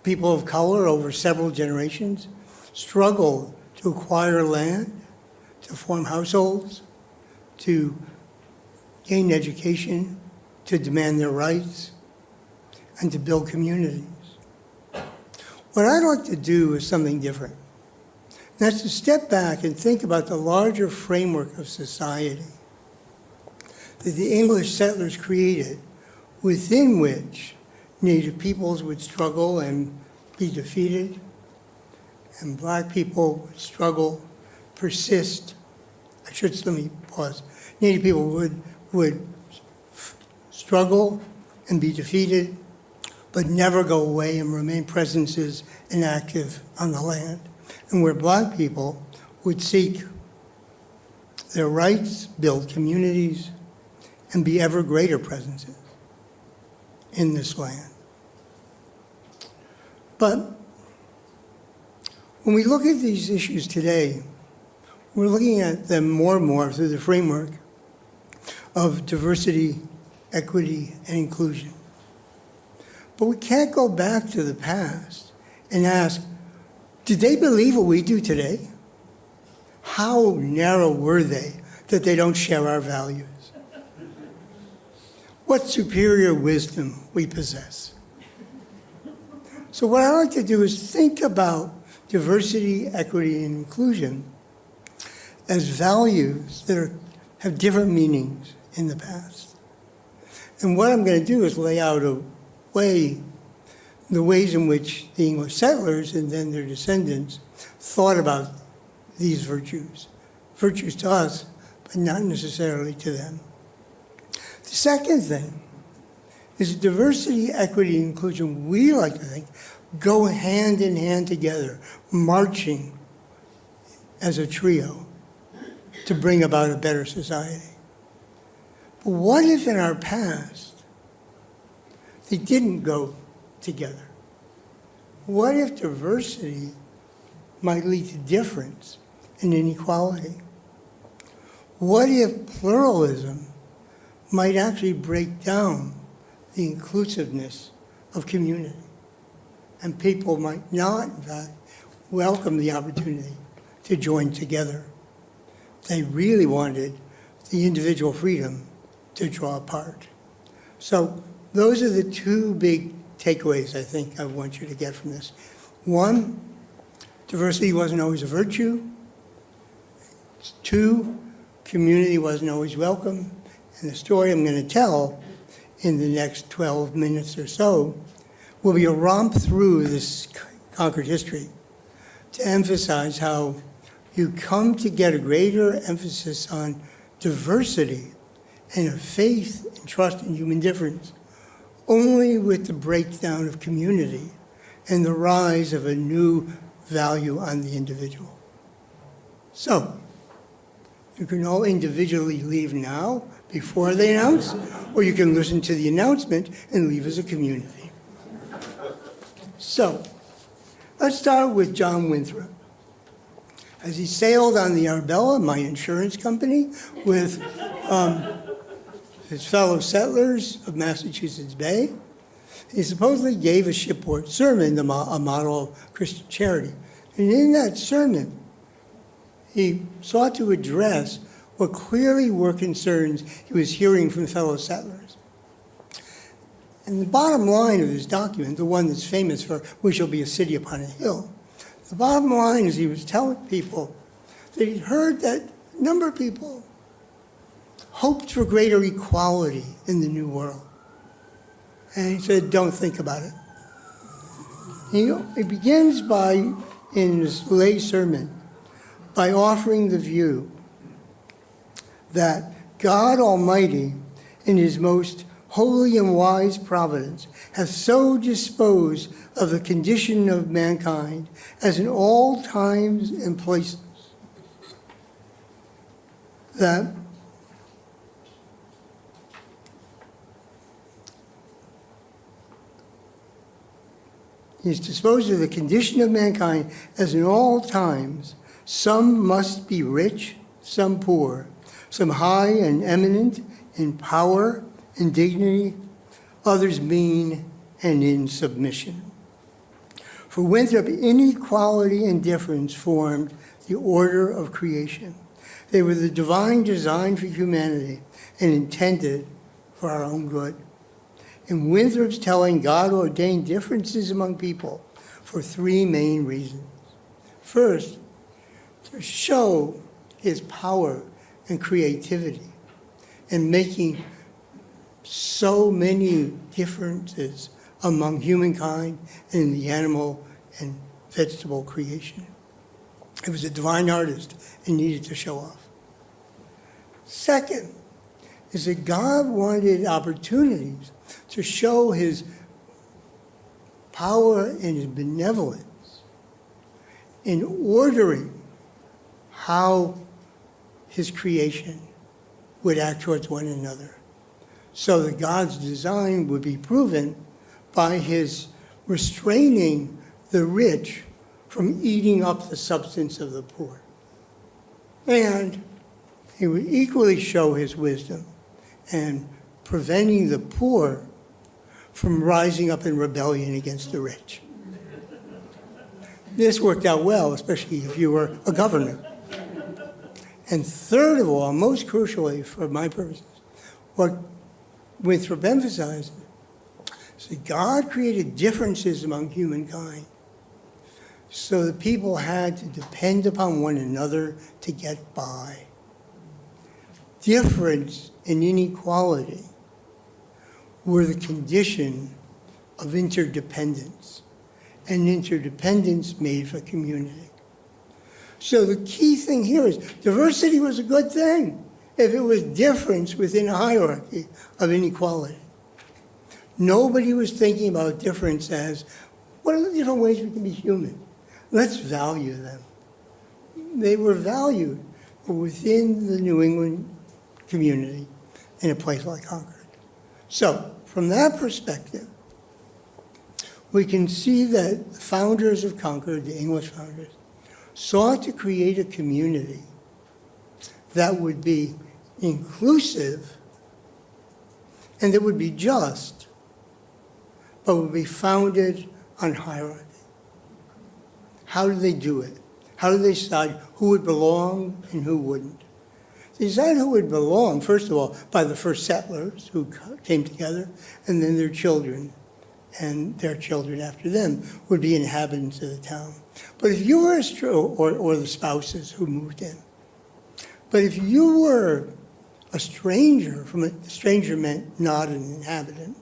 people of color over several generations struggled to acquire land, to form households, to gain education, to demand their rights, and to build communities. What I'd like to do is something different. That's to step back and think about the larger framework of society that the English settlers created, within which Native peoples would struggle and be defeated, and Black people would struggle, persist. Let me pause. Native people would struggle and be defeated, but never go away and remain presences and active on the land. And where Black people would seek their rights, build communities, and be ever greater presences in this land. But when we look at these issues today, we're looking at them more and more through the framework of diversity, equity, and inclusion. But we can't go back to the past and ask, did they believe what we do today? How narrow were they that they don't share our values? What superior wisdom we possess. So what I like to do is think about diversity, equity, and inclusion as values that have different meanings in the past. And what I'm going to do is lay out the ways in which the English settlers and then their descendants thought about these virtues. Virtues to us, but not necessarily to them. The second thing is diversity, equity, and inclusion, we like to think, go hand in hand together, marching as a trio to bring about a better society. But what if in our past they didn't go together? What if diversity might lead to difference and inequality? What if pluralism might actually break down the inclusiveness of community? And people might not, in fact, welcome the opportunity to join together. They really wanted the individual freedom to draw apart. So those are the two big takeaways I think I want you to get from this. One, diversity wasn't always a virtue. Two, community wasn't always welcome. And the story I'm going to tell in the next 12 minutes or so will be a romp through this Concord history to emphasize how you come to get a greater emphasis on diversity and a faith and trust in human difference only with the breakdown of community and the rise of a new value on the individual. So, you can all individually leave now before they announce, or you can listen to the announcement and leave as a community. So, let's start with John Winthrop. As he sailed on the Arbella, my insurance company, with his fellow settlers of Massachusetts Bay, he supposedly gave a shipboard sermon, a model of Christian charity. And in that sermon, he sought to address what clearly were concerns he was hearing from fellow settlers. And the bottom line of his document, the one that's famous for "We shall be a city upon a hill," the bottom line is he was telling people that he'd heard that a number of people hoped for greater equality in the new world. And he said, don't think about it. He begins by, in his lay sermon, by offering the view that God Almighty, in his most holy and wise providence, has so disposed of the condition of mankind as in all times and places that He's disposed of the condition of mankind as in all times some must be rich, some poor, some high and eminent in power and dignity, others mean and in submission. For Winthrop, inequality and difference formed the order of creation. They were the divine design for humanity and intended for our own good. And Winthrop's telling God ordained differences among people for three main reasons. First, to show his power and creativity in making so many differences among humankind and in the animal and vegetable creation. He was a divine artist and needed to show off. Second, is that God wanted opportunities to show his power and his benevolence in ordering how his creation would act towards one another, so that God's design would be proven by his restraining the rich from eating up the substance of the poor. And he would equally show his wisdom and preventing the poor from rising up in rebellion against the rich. This worked out well, especially if you were a governor. And third of all, most crucially for my purposes, what Winthrop emphasized is that God created differences among humankind so that people had to depend upon one another to get by. Difference and inequality were the condition of interdependence, and interdependence made for community. So the key thing here is diversity was a good thing if it was difference within a hierarchy of inequality. Nobody was thinking about difference as, what are the different ways we can be human? Let's value them. They were valued within the New England community in a place like Concord. So from that perspective, we can see that the founders of Concord, the English founders, sought to create a community that would be inclusive and that would be just, but would be founded on hierarchy. How do they do it? How do they decide who would belong and who wouldn't? They decided who would belong, first of all, by the first settlers who came together, and then their children, and their children after them would be inhabitants of the town. But if you were or the spouses who moved in. But if you were a stranger, stranger meant not an inhabitant.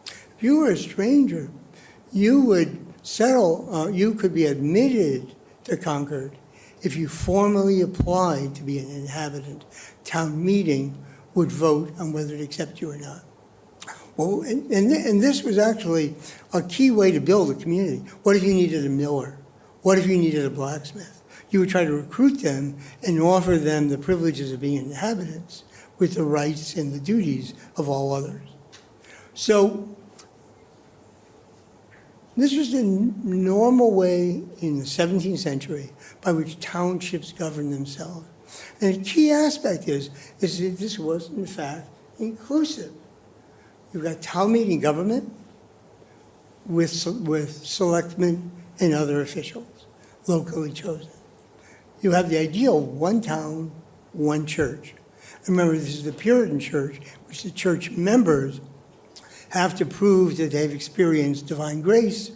If you were a stranger, you would settle, you could be admitted to Concord if you formally applied to be an inhabitant. Town meeting would vote on whether to accept you or not. Well, and this was actually a key way to build a community. What if you needed a miller? What if you needed a blacksmith? You would try to recruit them and offer them the privileges of being inhabitants with the rights and the duties of all others. So this was a normal way in the 17th century by which townships governed themselves. And a key aspect is that this was, in fact, inclusive. You've got town meeting government with selectmen and other officials, locally chosen. You have the ideal one town, one church. Remember, this is the Puritan church, which the church members have to prove that they've experienced divine grace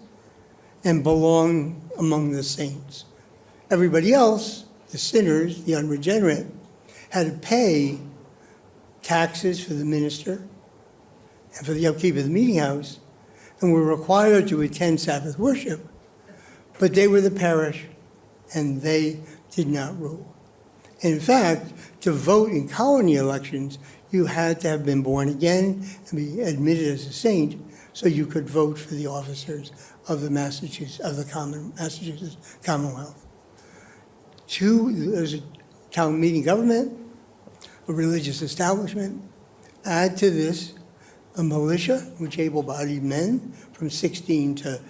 and belong among the saints. Everybody else, the sinners, the unregenerate, had to pay taxes for the minister and for the upkeep of the meeting house, and were required to attend Sabbath worship, but they were the parish, and they did not rule. And in fact, to vote in colony elections, you had to have been born again and be admitted as a saint, so you could vote for the officers of the Massachusetts Commonwealth. There's a town meeting government, a religious establishment. Add to this a militia, which able-bodied men from 16 to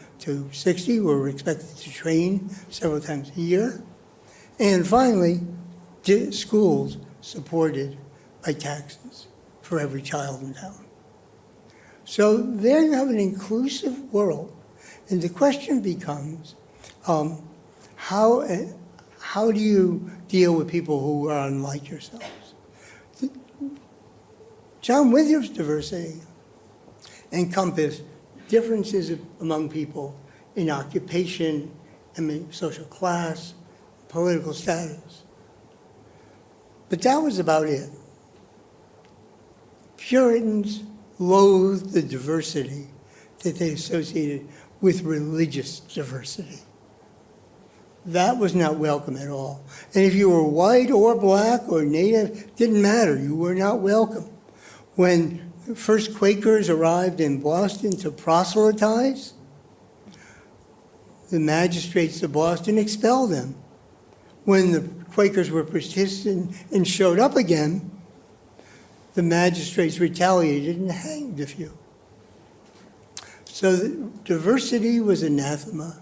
60 were expected to train several times a year. And finally, schools supported by taxes for every child in town. So there you have an inclusive world. And the question becomes, how do you deal with people who are unlike yourselves? John Winthrop's diversity encompassed differences among people in occupation and social class, political status. But that was about it. Puritans loathed the diversity that they associated with religious diversity. That was not welcome at all. And if you were white or black or native, didn't matter. You were not welcome. When the first Quakers arrived in Boston to proselytize, the magistrates of Boston expelled them. When the Quakers were persistent and showed up again, the magistrates retaliated and hanged a few. So diversity was anathema,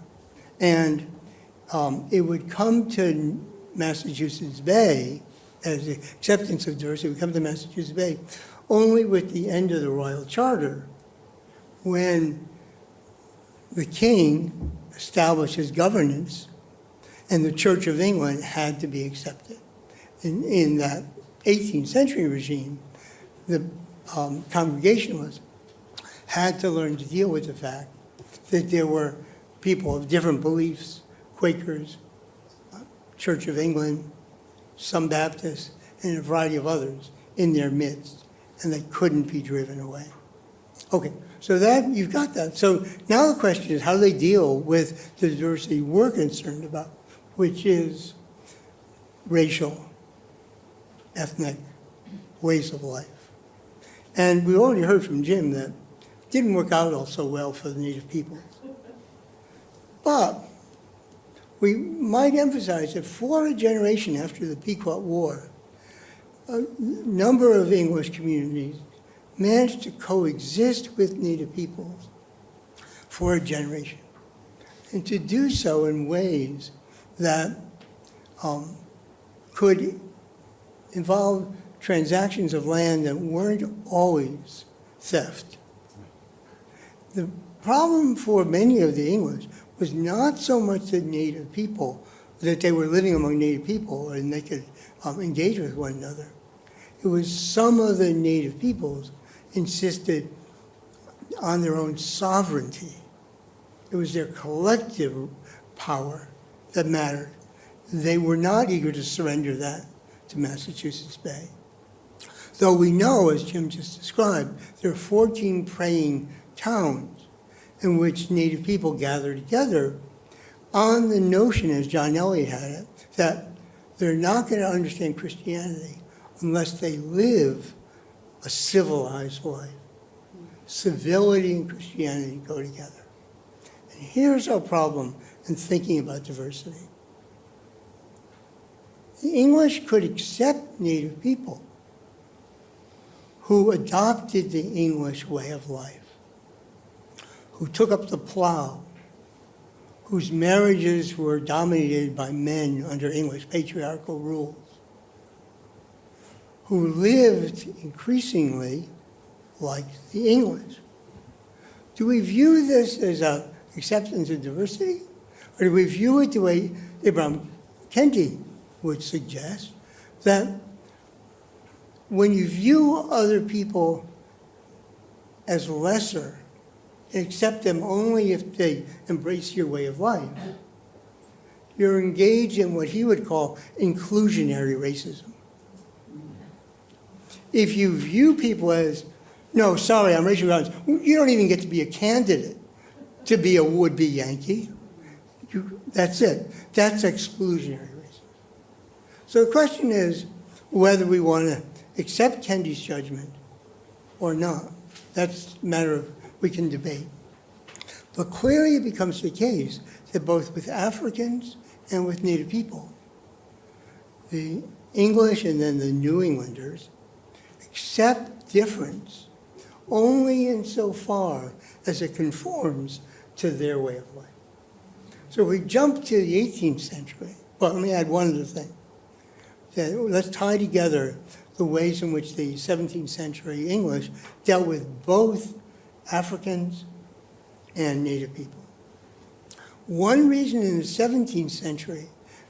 and it would come to Massachusetts Bay, as the acceptance of diversity would come to Massachusetts Bay, only with the end of the Royal Charter, when the king establishes governance and the Church of England had to be accepted. In that 18th century regime, the Congregationalists had to learn to deal with the fact that there were people of different beliefs, Quakers, Church of England, some Baptists, and a variety of others in their midst, and they couldn't be driven away. Okay, so that, you've got that. So now the question is, how do they deal with the diversity we're concerned about, which is racial, ethnic ways of life? And we already heard from Jim that it didn't work out all so well for the Native people. But we might emphasize that for a generation after the Pequot War, a number of English communities managed to coexist with Native peoples for a generation, and to do so in ways that could involve transactions of land that weren't always theft. The problem for many of the English was not so much the Native people, that they were living among Native people and they could engage with one another. It was some of the Native peoples insisted on their own sovereignty. It was their collective power that mattered. They were not eager to surrender that to Massachusetts Bay. Though we know, as Jim just described, there are 14 praying towns in which Native people gather together on the notion, as John Eliot had it, that they're not going to understand Christianity unless they live a civilized life. Civility and Christianity go together. And here's our problem in thinking about diversity. The English could accept Native people who adopted the English way of life, who took up the plow, whose marriages were dominated by men under English patriarchal rules, who lived increasingly like the English. Do we view this as an acceptance of diversity? Or do we view it the way Abraham Kenty would suggest, that when you view other people as lesser, and accept them only if they embrace your way of life, you're engaged in what he would call inclusionary racism. If you view people as, no, sorry, I'm racial violence, you don't even get to be a candidate to be a would-be Yankee. That's it. That's exclusionary racism. So the question is whether we want to accept Kenty's judgment or not. That's a matter of we can debate. But clearly it becomes the case that both with Africans and with Native people, the English and then the New Englanders accept difference only insofar as it conforms to their way of life. So we jump to the 18th century. Well, let me add one other thing. Let's tie together the ways in which the 17th century English dealt with both Africans and Native people. One reason in the 17th century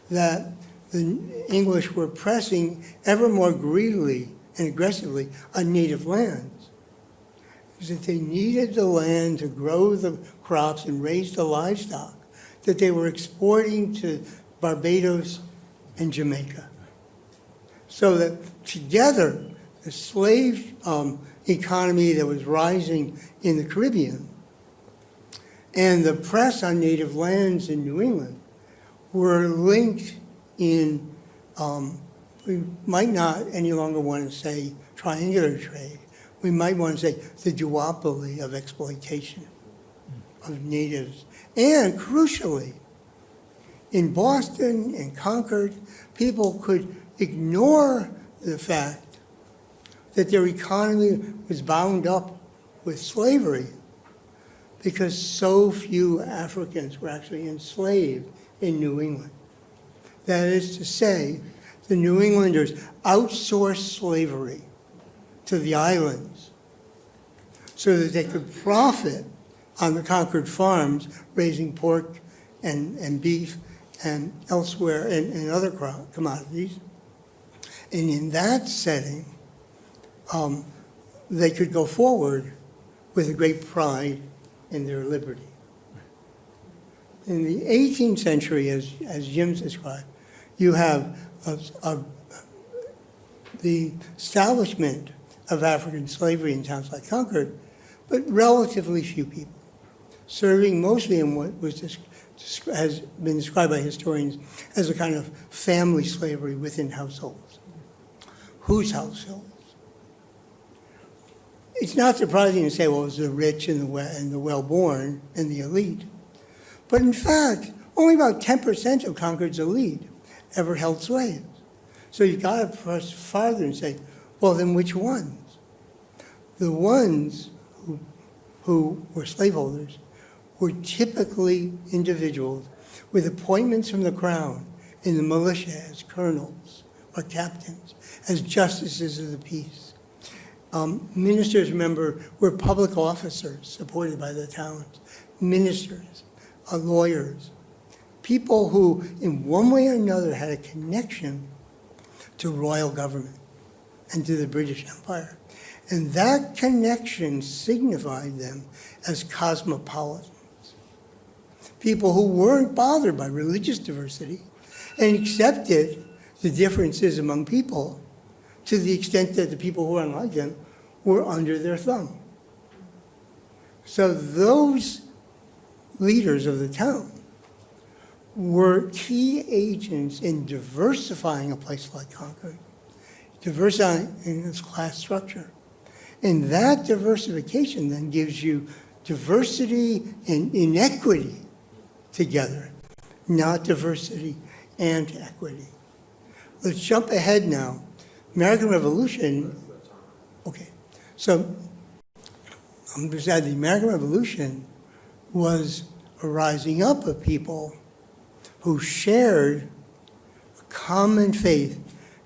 that the English were pressing ever more greedily and aggressively on native lands is that they needed the land to grow the crops and raise the livestock that they were exporting to Barbados and Jamaica. So that together, the slave economy that was rising in the Caribbean and the press on native lands in New England were linked in, we might not any longer want to say triangular trade. We might want to say the duopoly of exploitation of natives. And crucially, in Boston and Concord, people could ignore the fact that their economy was bound up with slavery because so few Africans were actually enslaved in New England. That is to say, the New Englanders outsourced slavery to the islands so that they could profit on the Concord farms, raising pork and beef and elsewhere and other commodities. And in that setting, they could go forward with a great pride in their liberty. In the 18th century, as Jim's described, you have the establishment of African slavery in towns like Concord, but relatively few people, serving mostly in what has been described by historians as a kind of family slavery within households. Whose households? It's not surprising to say, well, it was the rich and the well-born and the elite. But in fact, only about 10% of Concord's elite ever held slaves. So you've got to press farther and say, well, then which ones? The ones who were slaveholders were typically individuals with appointments from the crown in the militia as colonels or captains, as justices of the peace. Ministers, remember, were public officers supported by the towns. Ministers, lawyers, people who in one way or another had a connection to royal government and to the British Empire. And that connection signified them as cosmopolitans, people who weren't bothered by religious diversity and accepted the differences among people to the extent that the people who were unlike them were under their thumb. So those leaders of the town were key agents in diversifying a place like Concord, diversifying in its class structure. And that diversification then gives you diversity and inequity together, not diversity and equity. Let's jump ahead now. American Revolution, okay, so I'm just add the American Revolution was a rising up of people who shared a common faith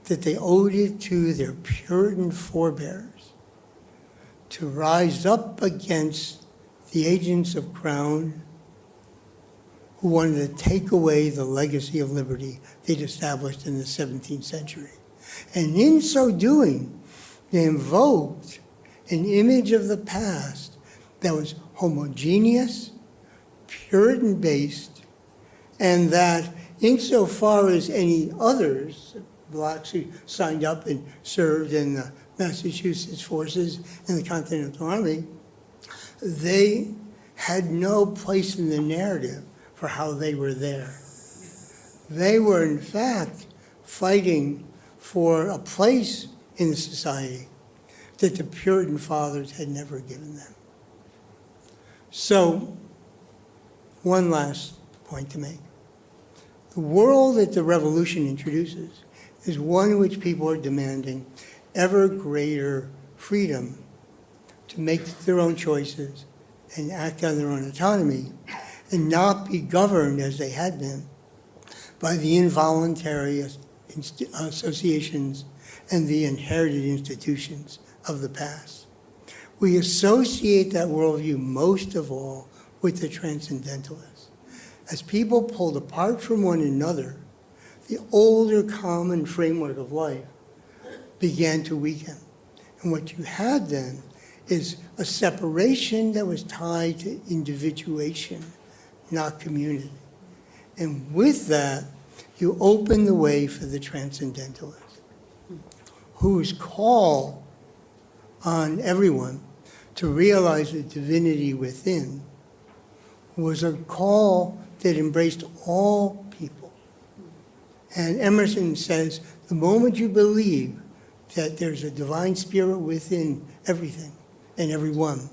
that they owed it to their Puritan forebears to rise up against the agents of crown who wanted to take away the legacy of liberty they'd established in the 17th century. And in so doing, they invoked an image of the past that was homogeneous, Puritan-based, and that insofar as any others, blacks who signed up and served in the Massachusetts forces and the Continental Army, they had no place in the narrative for how they were there. They were, in fact, fighting for a place in the society that the Puritan fathers had never given them. So, one last point to make. The world that the revolution introduces is one in which people are demanding ever greater freedom to make their own choices and act on their own autonomy and not be governed as they had been by the involuntary associations and the inherited institutions of the past. We associate that worldview most of all with the transcendentalists. As people pulled apart from one another, the older common framework of life began to weaken. And what you had then is a separation that was tied to individuation, not community. And with that, you open the way for the transcendentalists, whose call on everyone to realize the divinity within was a call that embraced all people, And Emerson says, the moment you believe that there's a divine spirit within everything and everyone,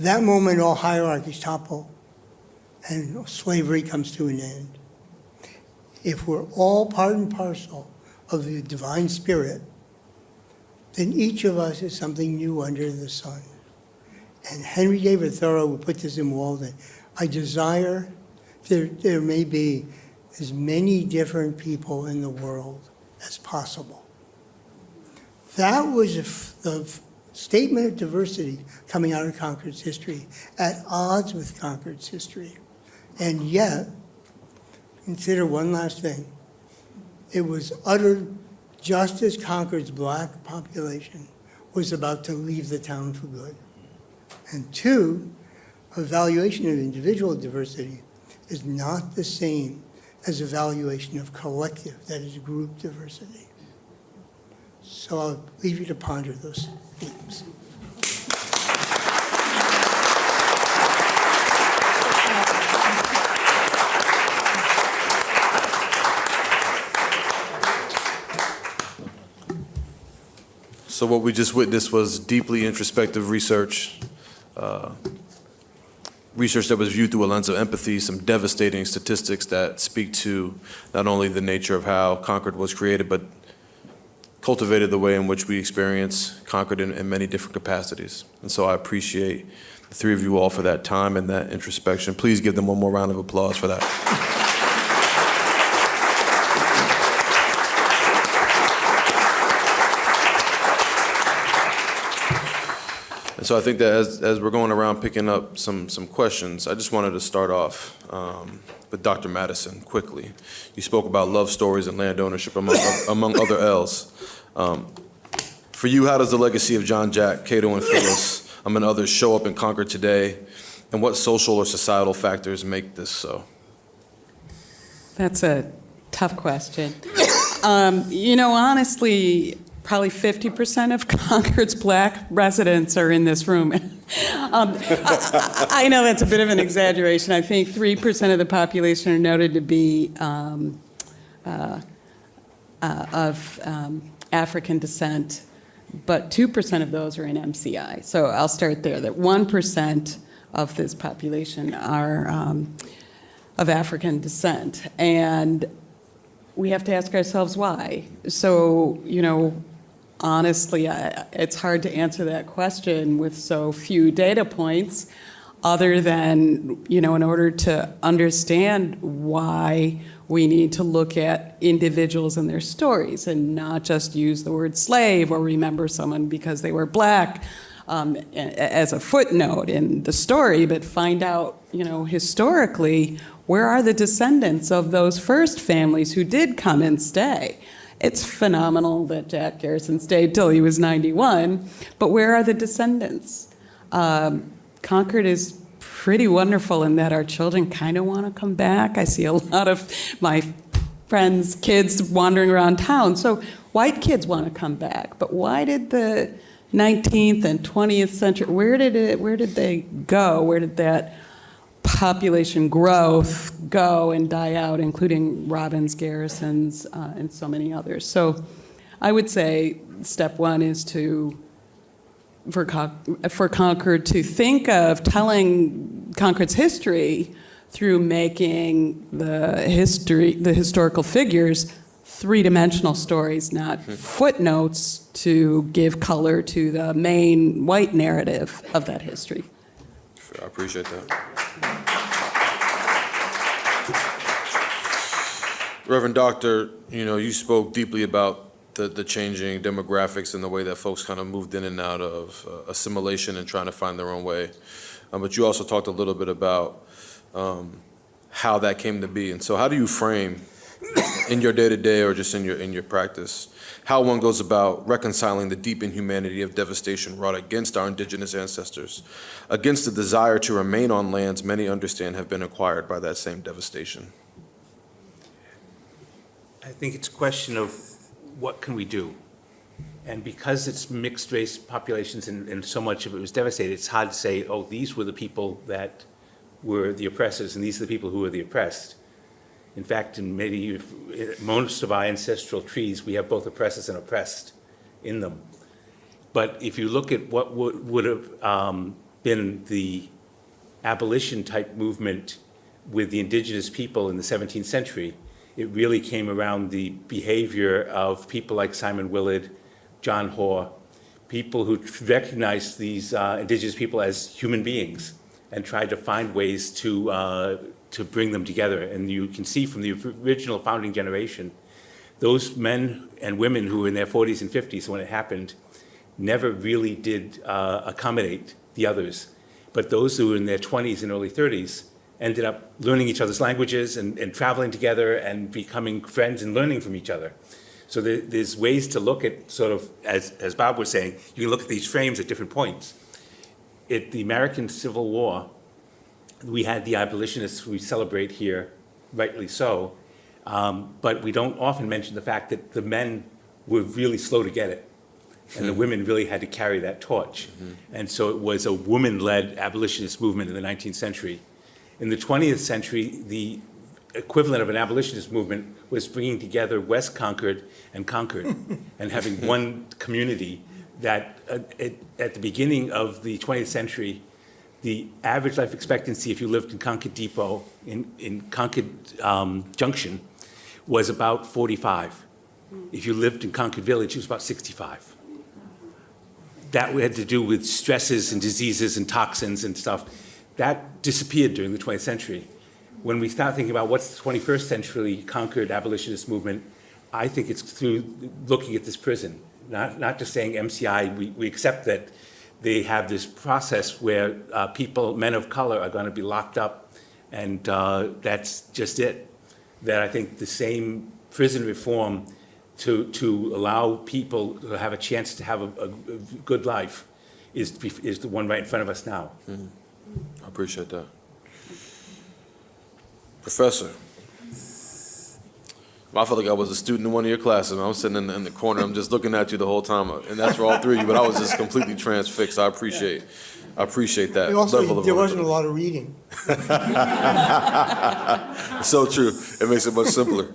that moment all hierarchies topple and slavery comes to an end. If we're all part and parcel of the divine spirit, then each of us is something new under the sun. And Henry David Thoreau would put this in Walden. I desire there may be as many different people in the world as possible. That was the statement of diversity coming out of Concord's history, at odds with Concord's history. And yet, consider one last thing. It was uttered just as Concord's black population was about to leave the town for good. And two, evaluation of individual diversity is not the same as evaluation of collective, that is group diversity. So I'll leave you to ponder those themes. So what we just witnessed was deeply introspective research, research that was viewed through a lens of empathy, some devastating statistics that speak to not only the nature of how Concord was created, but cultivated the way in which we experience Concord in many different capacities. And so I appreciate the three of you all for that time and that introspection. Please give them one more round of applause for that. And so I think that as we're going around picking up some questions, I just wanted to start off with Dr. Madison quickly. You spoke about love stories and land ownership among other L's. For you, how does the legacy of John Jack, Cato, and Phyllis and others show up in Concord today, and what social or societal factors make this so? That's a tough question. Honestly, probably 50% of Concord's black residents are in this room. I know that's a bit of an exaggeration. I think 3% of the population are noted to be of African descent, but 2% of those are in MCI. So I'll start there, that 1% of this population are of African descent. And we have to ask ourselves why. So, honestly, it's hard to answer that question with so few data points, other than, in order to understand why we need to look at individuals and their stories and not just use the word slave or remember someone because they were black as a footnote in the story, but find out, historically, where are the descendants of those first families who did come and stay? It's phenomenal that Jack Garrison stayed till he was 91, but where are the descendants? Concord is pretty wonderful in that our children kind of want to come back. I see a lot of my friends' kids wandering around town. So white kids want to come back, but why did the 19th and 20th century, where did they go? Where did that population growth go and die out, including Robbins, Garrisons, and so many others? So I would say step one is for Concord to think of telling Concord's history through making the historical figures three-dimensional stories, not footnotes to give color to the main white narrative of that history. I appreciate that. Reverend Doctor, you spoke deeply about the changing demographics and the way that folks kind of moved in and out of assimilation and trying to find their own way. But you also talked a little bit about how that came to be. And so how do you frame in your day-to-day or just in your practice how one goes about reconciling the deep inhumanity of devastation wrought against our indigenous ancestors, against the desire to remain on lands many understand have been acquired by that same devastation? I think it's a question of what can we do? And because it's mixed race populations and so much of it was devastated, it's hard to say, oh, these were the people that were the oppressors and these are the people who were the oppressed. In fact, in most of our ancestral trees, we have both oppressors and oppressed in them. But if you look at what would have been the abolition-type movement with the indigenous people in the 17th century, it really came around the behavior of people like Simon Willard, John Hoare, people who recognized these indigenous people as human beings and tried to find ways to bring them together. And you can see from the original founding generation, those men and women who were in their 40s and 50s when it happened never really did accommodate the others. But those who were in their 20s and early 30s ended up learning each other's languages and traveling together and becoming friends and learning from each other. So there's ways to look at sort of, as Bob was saying, you can look at these frames at different points. At the American Civil War, we had the abolitionists we celebrate here, rightly so, but we don't often mention the fact that the men were really slow to get it, and the women really had to carry that torch. And so it was a woman-led abolitionist movement in the 19th century. In the 20th century, the equivalent of an abolitionist movement was bringing together West Concord and Concord and having one community that at the beginning of the 20th century, the average life expectancy if you lived in Concord Depot, in Concord Junction, was about 45. If you lived in Concord Village, it was about 65. That had to do with stresses and diseases and toxins and stuff. That disappeared during the 20th century. When we start thinking about what's the 21st century Concord abolitionist movement, I think it's through looking at this prison, not just saying MCI. We accept that they have this process where people, men of color, are going to be locked up, and that's just it. That I think the same prison reform to allow people to have a chance to have a good life is the one right in front of us now. Mm-hmm. I appreciate that. Professor, I felt like I was a student in one of your classes, and I'm sitting in the corner, I'm just looking at you the whole time, and that's for all three of you, but I was just completely transfixed. I appreciate that Also, level of there wasn't a lot of reading. So true. It makes it much simpler.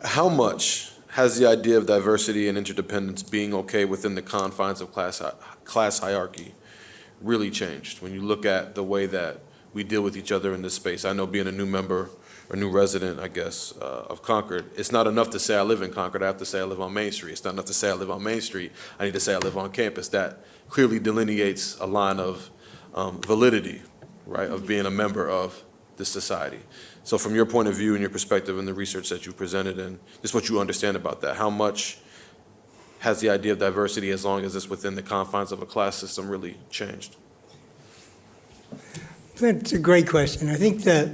How much has the idea of diversity and interdependence being okay within the confines of class hierarchy really changed when you look at the way that we deal with each other in this space? I know, being a new member or new resident, I guess, of Concord, it's not enough to say I live in Concord. I have to say I live on Main Street. It's not enough to say I live on Main Street. I need to say I live on campus. That clearly delineates a line of validity, right, of being a member of this society. So from your point of view and your perspective and the research that you presented and just what you understand about that, how much has the idea of diversity, as long as it's within the confines of a class system, really changed? That's a great question. I think that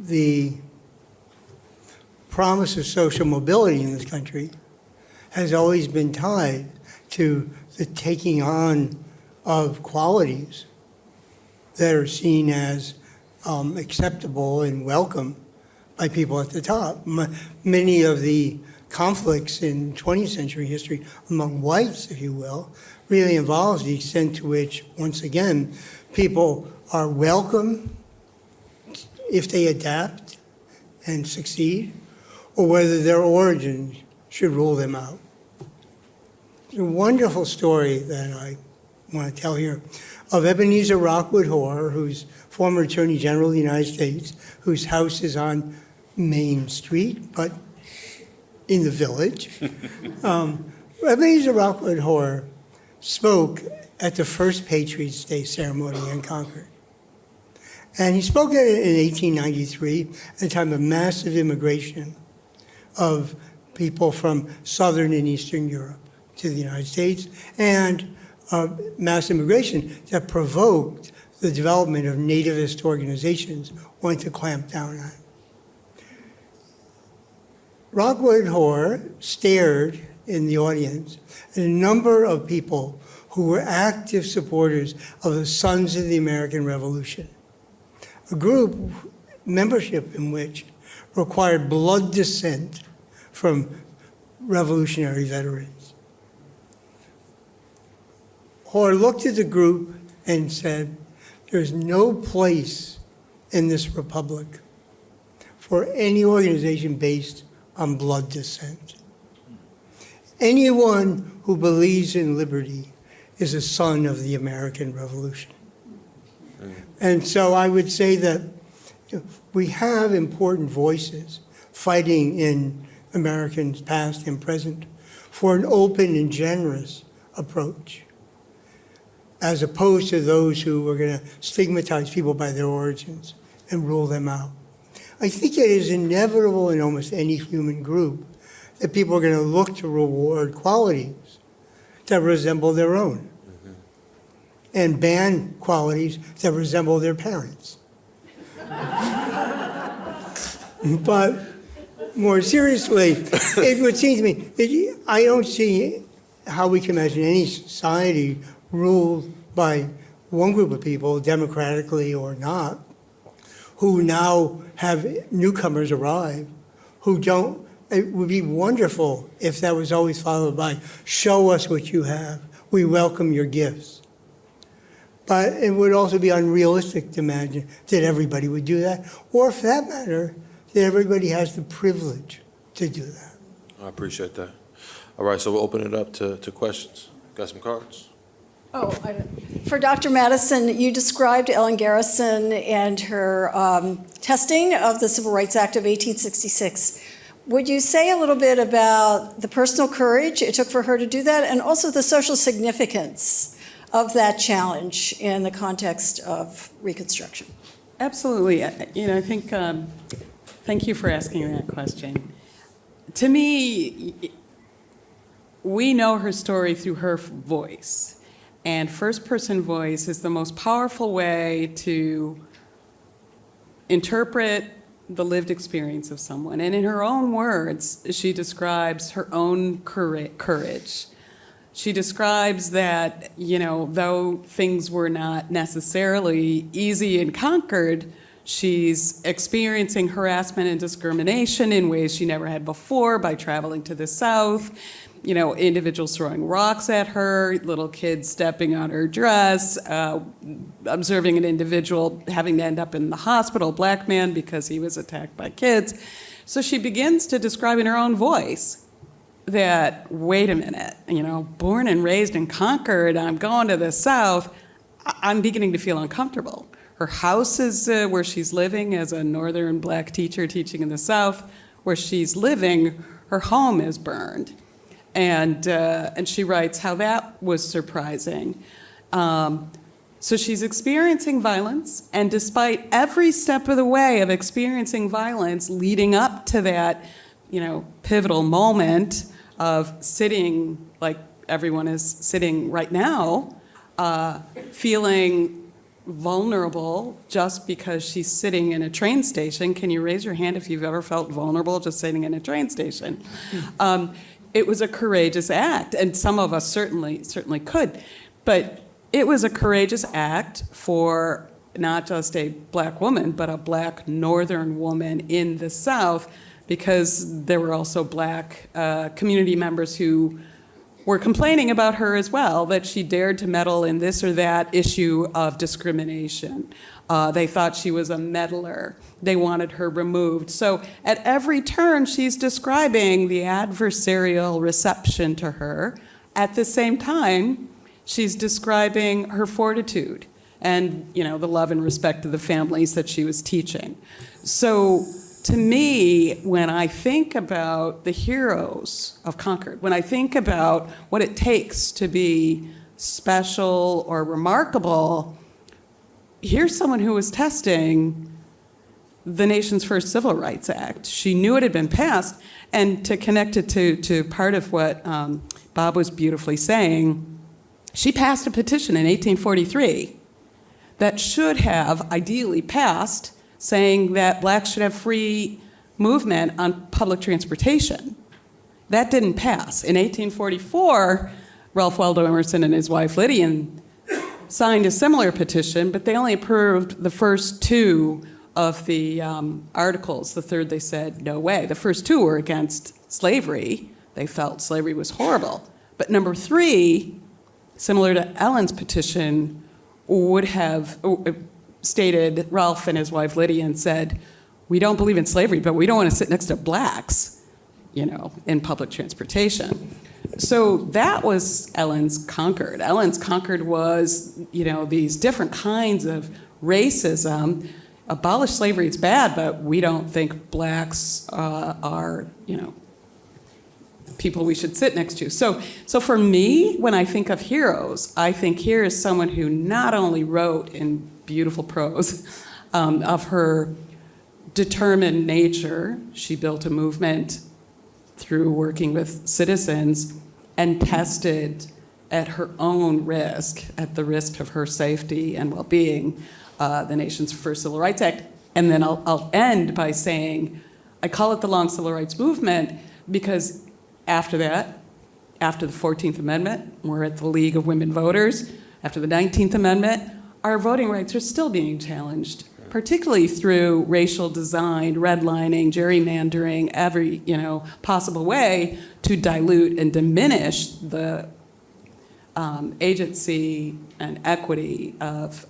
the promise of social mobility in this country has always been tied to the taking on of qualities that are seen as acceptable and welcome by people at the top. Many of the conflicts in 20th century history among whites, if you will, really involves the extent to which, once again, people are welcome if they adapt and succeed, or whether their origins should rule them out. It's a wonderful story that I want to tell here of Ebenezer Rockwood Hoare, who's former Attorney General of the United States, whose house is on Main Street, but in the Village. Ebenezer Rockwood Hoare spoke at the first Patriots' Day ceremony in Concord. And he spoke at it in 1893 at a time of massive immigration of people from Southern and Eastern Europe to the United States, and mass immigration that provoked the development of nativist organizations wanting to clamp down on. Rockwood Hoare stared in the audience at a number of people who were active supporters of the Sons of the American Revolution, a group membership in which required blood descent from revolutionary veterans. Hoare looked at the group and said, there's no place in this republic for any organization based on blood descent. Anyone who believes in liberty is a son of the American Revolution. And so I would say that we have important voices fighting in Americans past and present for an open and generous approach, as opposed to those who are going to stigmatize people by their origins and rule them out. I think it is inevitable in almost any human group that people are going to look to reward qualities that resemble their own and ban qualities that resemble their parents. But more seriously, it would seem to me, I don't see how we can imagine any society ruled by one group of people, democratically or not, who now have newcomers arrive who don't. It would be wonderful if that was always followed by, show us what you have, we welcome your gifts. But it would also be unrealistic to imagine that everybody would do that, or for that matter, that everybody has the privilege to do that. I appreciate that. All right, so we'll open it up to questions. Got some cards? For Dr. Madison, you described Ellen Garrison and her testing of the Civil Rights Act of 1866. Would you say a little bit about the personal courage it took for her to do that, and also the social significance of that challenge in the context of Reconstruction? Absolutely. I think, thank you for asking that question. To me, we know her story through her voice. And first-person voice is the most powerful way to interpret the lived experience of someone. And in her own words, she describes her own courage. She describes that, though things were not necessarily easy in Concord, she's experiencing harassment and discrimination in ways she never had before by traveling to the South. Individuals throwing rocks at her, little kids stepping on her dress, observing an individual having to end up in the hospital, black man, because he was attacked by kids. So she begins to describe in her own voice that, wait a minute, born and raised in Concord, I'm going to the South, I'm beginning to feel uncomfortable. Her house is where she's living as a northern black teacher teaching in the South. Where she's living, her home is burned. And she writes how that was surprising. So she's experiencing violence, and despite every step of the way of experiencing violence leading up to that, pivotal moment of sitting like everyone is sitting right now, feeling vulnerable just because she's sitting in a train station. Can you raise your hand if you've ever felt vulnerable just sitting in a train station? It was a courageous act, and some of us certainly could. But it was a courageous act for not just a black woman, but a black northern woman in the South, because there were also black community members who were complaining about her as well, that she dared to meddle in this or that issue of discrimination. They thought she was a meddler. They wanted her removed. So at every turn, she's describing the adversarial reception to her. At the same time, she's describing her fortitude and, the love and respect of the families that she was teaching. So to me, when I think about the heroes of Concord, when I think about what it takes to be special or remarkable, here's someone who was testing the nation's first Civil Rights Act. She knew it had been passed, and to connect it to part of what Bob was beautifully saying, she passed a petition in 1843 that should have ideally passed, saying that blacks should have free movement on public transportation. That didn't pass. In 1844, Ralph Waldo Emerson and his wife Lydian signed a similar petition, but they only approved the first two of the articles. The third, they said, no way. The first two were against slavery. They felt slavery was horrible. But number three, similar to Ellen's petition, would have stated, Ralph and his wife Lydia, and said, we don't believe in slavery, but we don't want to sit next to blacks, in public transportation. So that was Ellen's Concord. Ellen's Concord was, these different kinds of racism. Abolish slavery, it's bad, but we don't think blacks are, people we should sit next to. So for me, when I think of heroes, I think here is someone who not only wrote in beautiful prose of her determined nature, she built a movement through working with citizens and tested at her own risk, at the risk of her safety and well-being, the nation's first Civil Rights Act. And then I'll end by saying, I call it the long Civil Rights Movement because after that, after the 14th Amendment, we're at the League of Women Voters. After the 19th Amendment, our voting rights are still being challenged, particularly through racial design, redlining, gerrymandering, every possible way to dilute and diminish the agency and equity of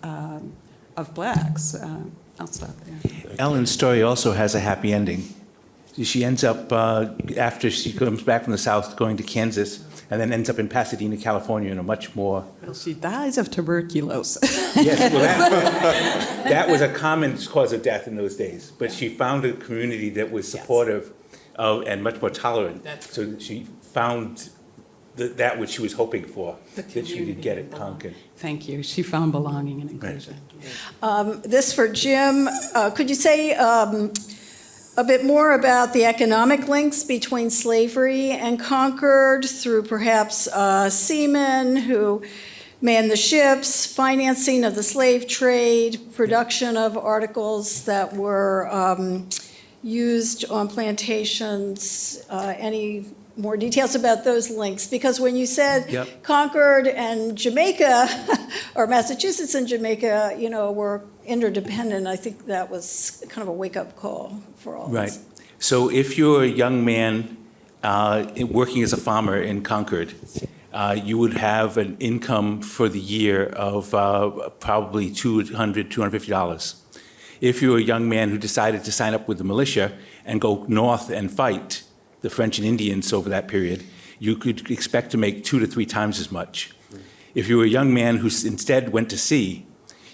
blacks. I'll stop there. Ellen's story also has a happy ending. She ends up, after she comes back from the South, going to Kansas, and then ends up in Pasadena, California, in a much more... Well, she dies of tuberculosis. Yes, well, that was a common cause of death in those days. But she found a community that was supportive of, and much more tolerant. So she found that which she was hoping for, that she did get at Concord. Thank you. She found belonging and inclusion. This for Jim. Could you say a bit more about the economic links between slavery and Concord through perhaps seamen who manned the ships, financing of the slave trade, production of articles that were used on plantations? Any more details about those links? Because when you said Concord and Jamaica, or Massachusetts and Jamaica, were interdependent, I think that was kind of a wake-up call for all of us. Right. So if you're a young man working as a farmer in Concord, you would have an income for the year of probably $200, $250. If you're a young man who decided to sign up with the militia and go north and fight the French and Indians over that period, you could expect to make 2 to 3 times as much. If you were a young man who instead went to sea,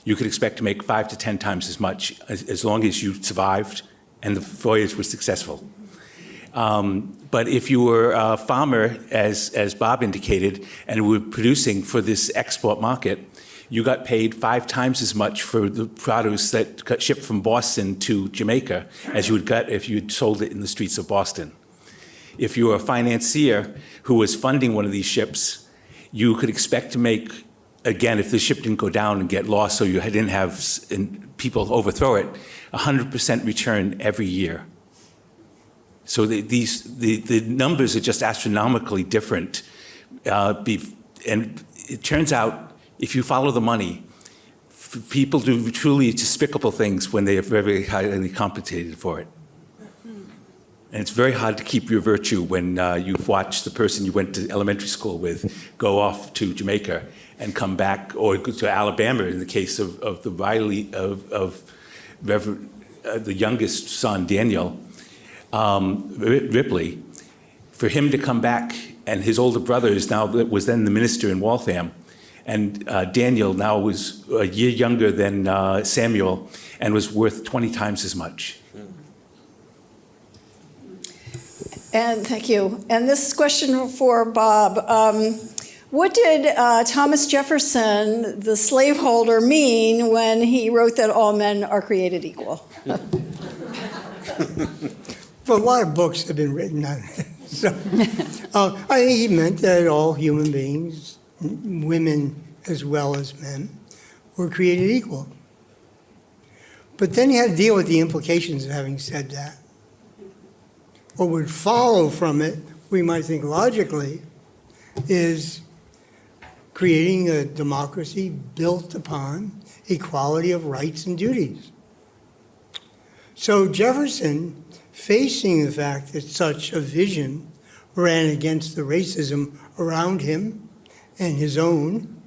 you could expect to make 5 to 10 times as much as long as you survived and the voyage was successful. But if you were a farmer, as Bob indicated, and were producing for this export market, you got paid 5 times as much for the produce that got shipped from Boston to Jamaica as you would get if you had sold it in the streets of Boston. If you were a financier who was funding one of these ships, you could expect to make, again, if the ship didn't go down and get lost so you didn't have people overthrow it, 100% return every year. So the numbers are just astronomically different. And it turns out, if you follow the money, people do truly despicable things when they are very highly compensated for it. And it's very hard to keep your virtue when you've watched the person you went to elementary school with go off to Jamaica and come back, or go to Alabama in the case of the Riley, of Reverend, the youngest son, Daniel Ripley. For him to come back, and his older brother was then the minister in Waltham, and Daniel now was a year younger than Samuel and was worth 20 times as much. And thank you. And this question for Bob. What did Thomas Jefferson, the slaveholder, mean when he wrote that all men are created equal? Well, a lot of books have been written on it. So, I think he meant that all human beings, women as well as men, were created equal. But then you had to deal with the implications of having said that. What would follow from it, we might think logically, is creating a democracy built upon equality of rights and duties. So Jefferson, facing the fact that such a vision ran against the racism around him and his own,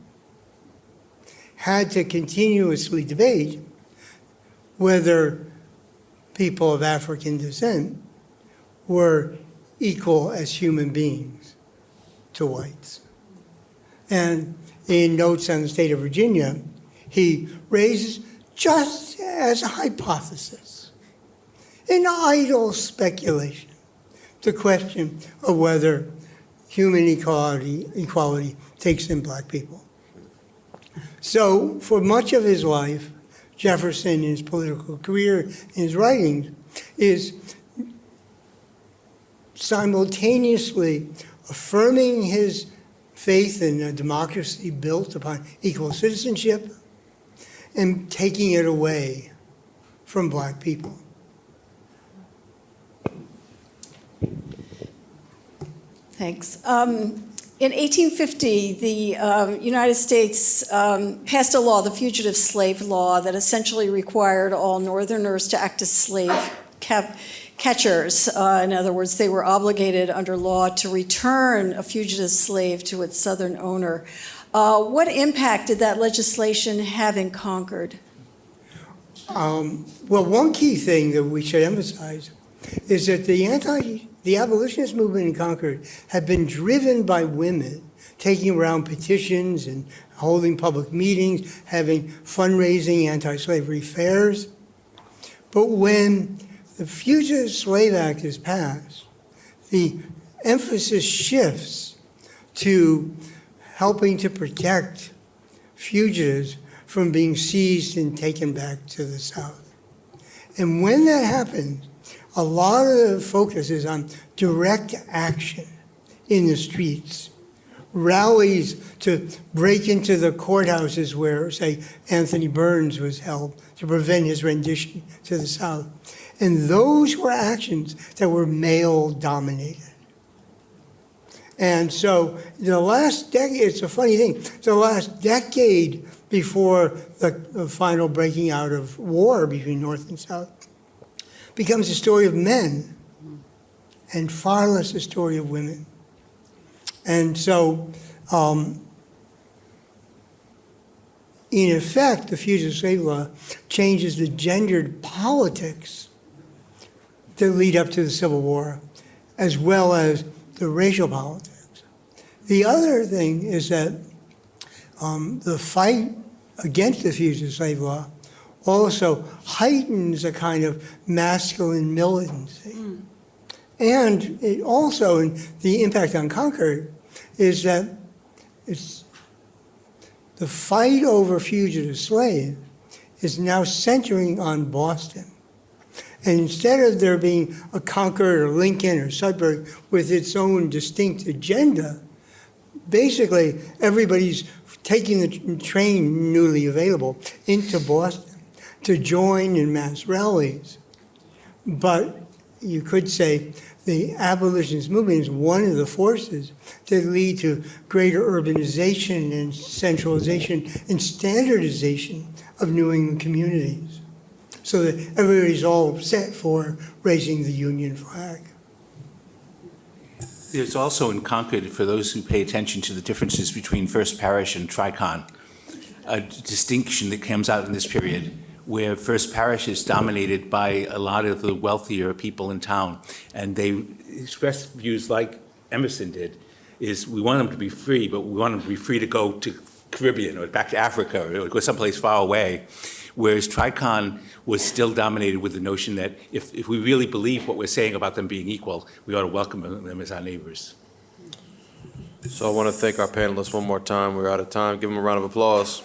had to continuously debate whether people of African descent were equal as human beings to whites. And in Notes on the State of Virginia, he raises, just as a hypothesis, an idle speculation, the question of whether human equality takes in black people. So for much of his life, Jefferson, in his political career, in his writings, is simultaneously affirming his faith in a democracy built upon equal citizenship and taking it away from black people. Thanks. In 1850, the United States passed a law, the Fugitive Slave Law, that essentially required all Northerners to act as slave catchers. In other words, they were obligated under law to return a fugitive slave to its Southern owner. What impact did that legislation have in Concord? Well, one key thing that we should emphasize is that the abolitionist movement in Concord had been driven by women taking around petitions and holding public meetings, having fundraising anti-slavery fairs. But when the Fugitive Slave Act is passed, the emphasis shifts to helping to protect fugitives from being seized and taken back to the South. And when that happens, a lot of the focus is on direct action in the streets, rallies to break into the courthouses where, say, Anthony Burns was held to prevent his rendition to the South. And those were actions that were male-dominated. And so the last decade, it's a funny thing, the last decade before the final breaking out of war between North and South becomes a story of men and far less a story of women. And so, in effect, the Fugitive Slave Law changes the gendered politics that lead up to the Civil War, as well as the racial politics. The other thing is that the fight against the Fugitive Slave Law also heightens a kind of masculine militancy. And it also, and the impact on Concord, is that it's the fight over fugitive slaves is now centering on Boston. And instead of there being a Concord or Lincoln or Sudbury with its own distinct agenda, basically everybody's taking the train newly available into Boston to join in mass rallies. But you could say the abolitionist movement is one of the forces that lead to greater urbanization and centralization and standardization of New England communities, so that everybody's all set for raising the Union flag. There's also in Concord, for those who pay attention to the differences between First Parish and Tricon, a distinction that comes out in this period, where First Parish is dominated by a lot of the wealthier people in town, and they express views like Emerson did, is we want them to be free, but we want them to be free to go to Caribbean or back to Africa or go someplace far away. Whereas Tricon was still dominated with the notion that if we really believe what we're saying about them being equal, we ought to welcome them as our neighbors. So I want to thank our panelists one more time. We're out of time. Give them a round of applause.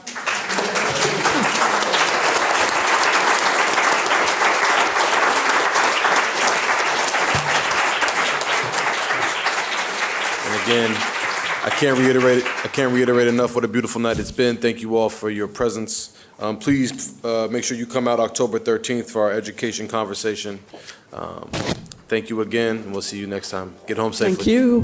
And again, I can't reiterate enough what a beautiful night it's been. Thank you all for your presence. Please make sure you come out October 13th for our education conversation. Thank you again, and we'll see you next time. Get home safely. Thank you.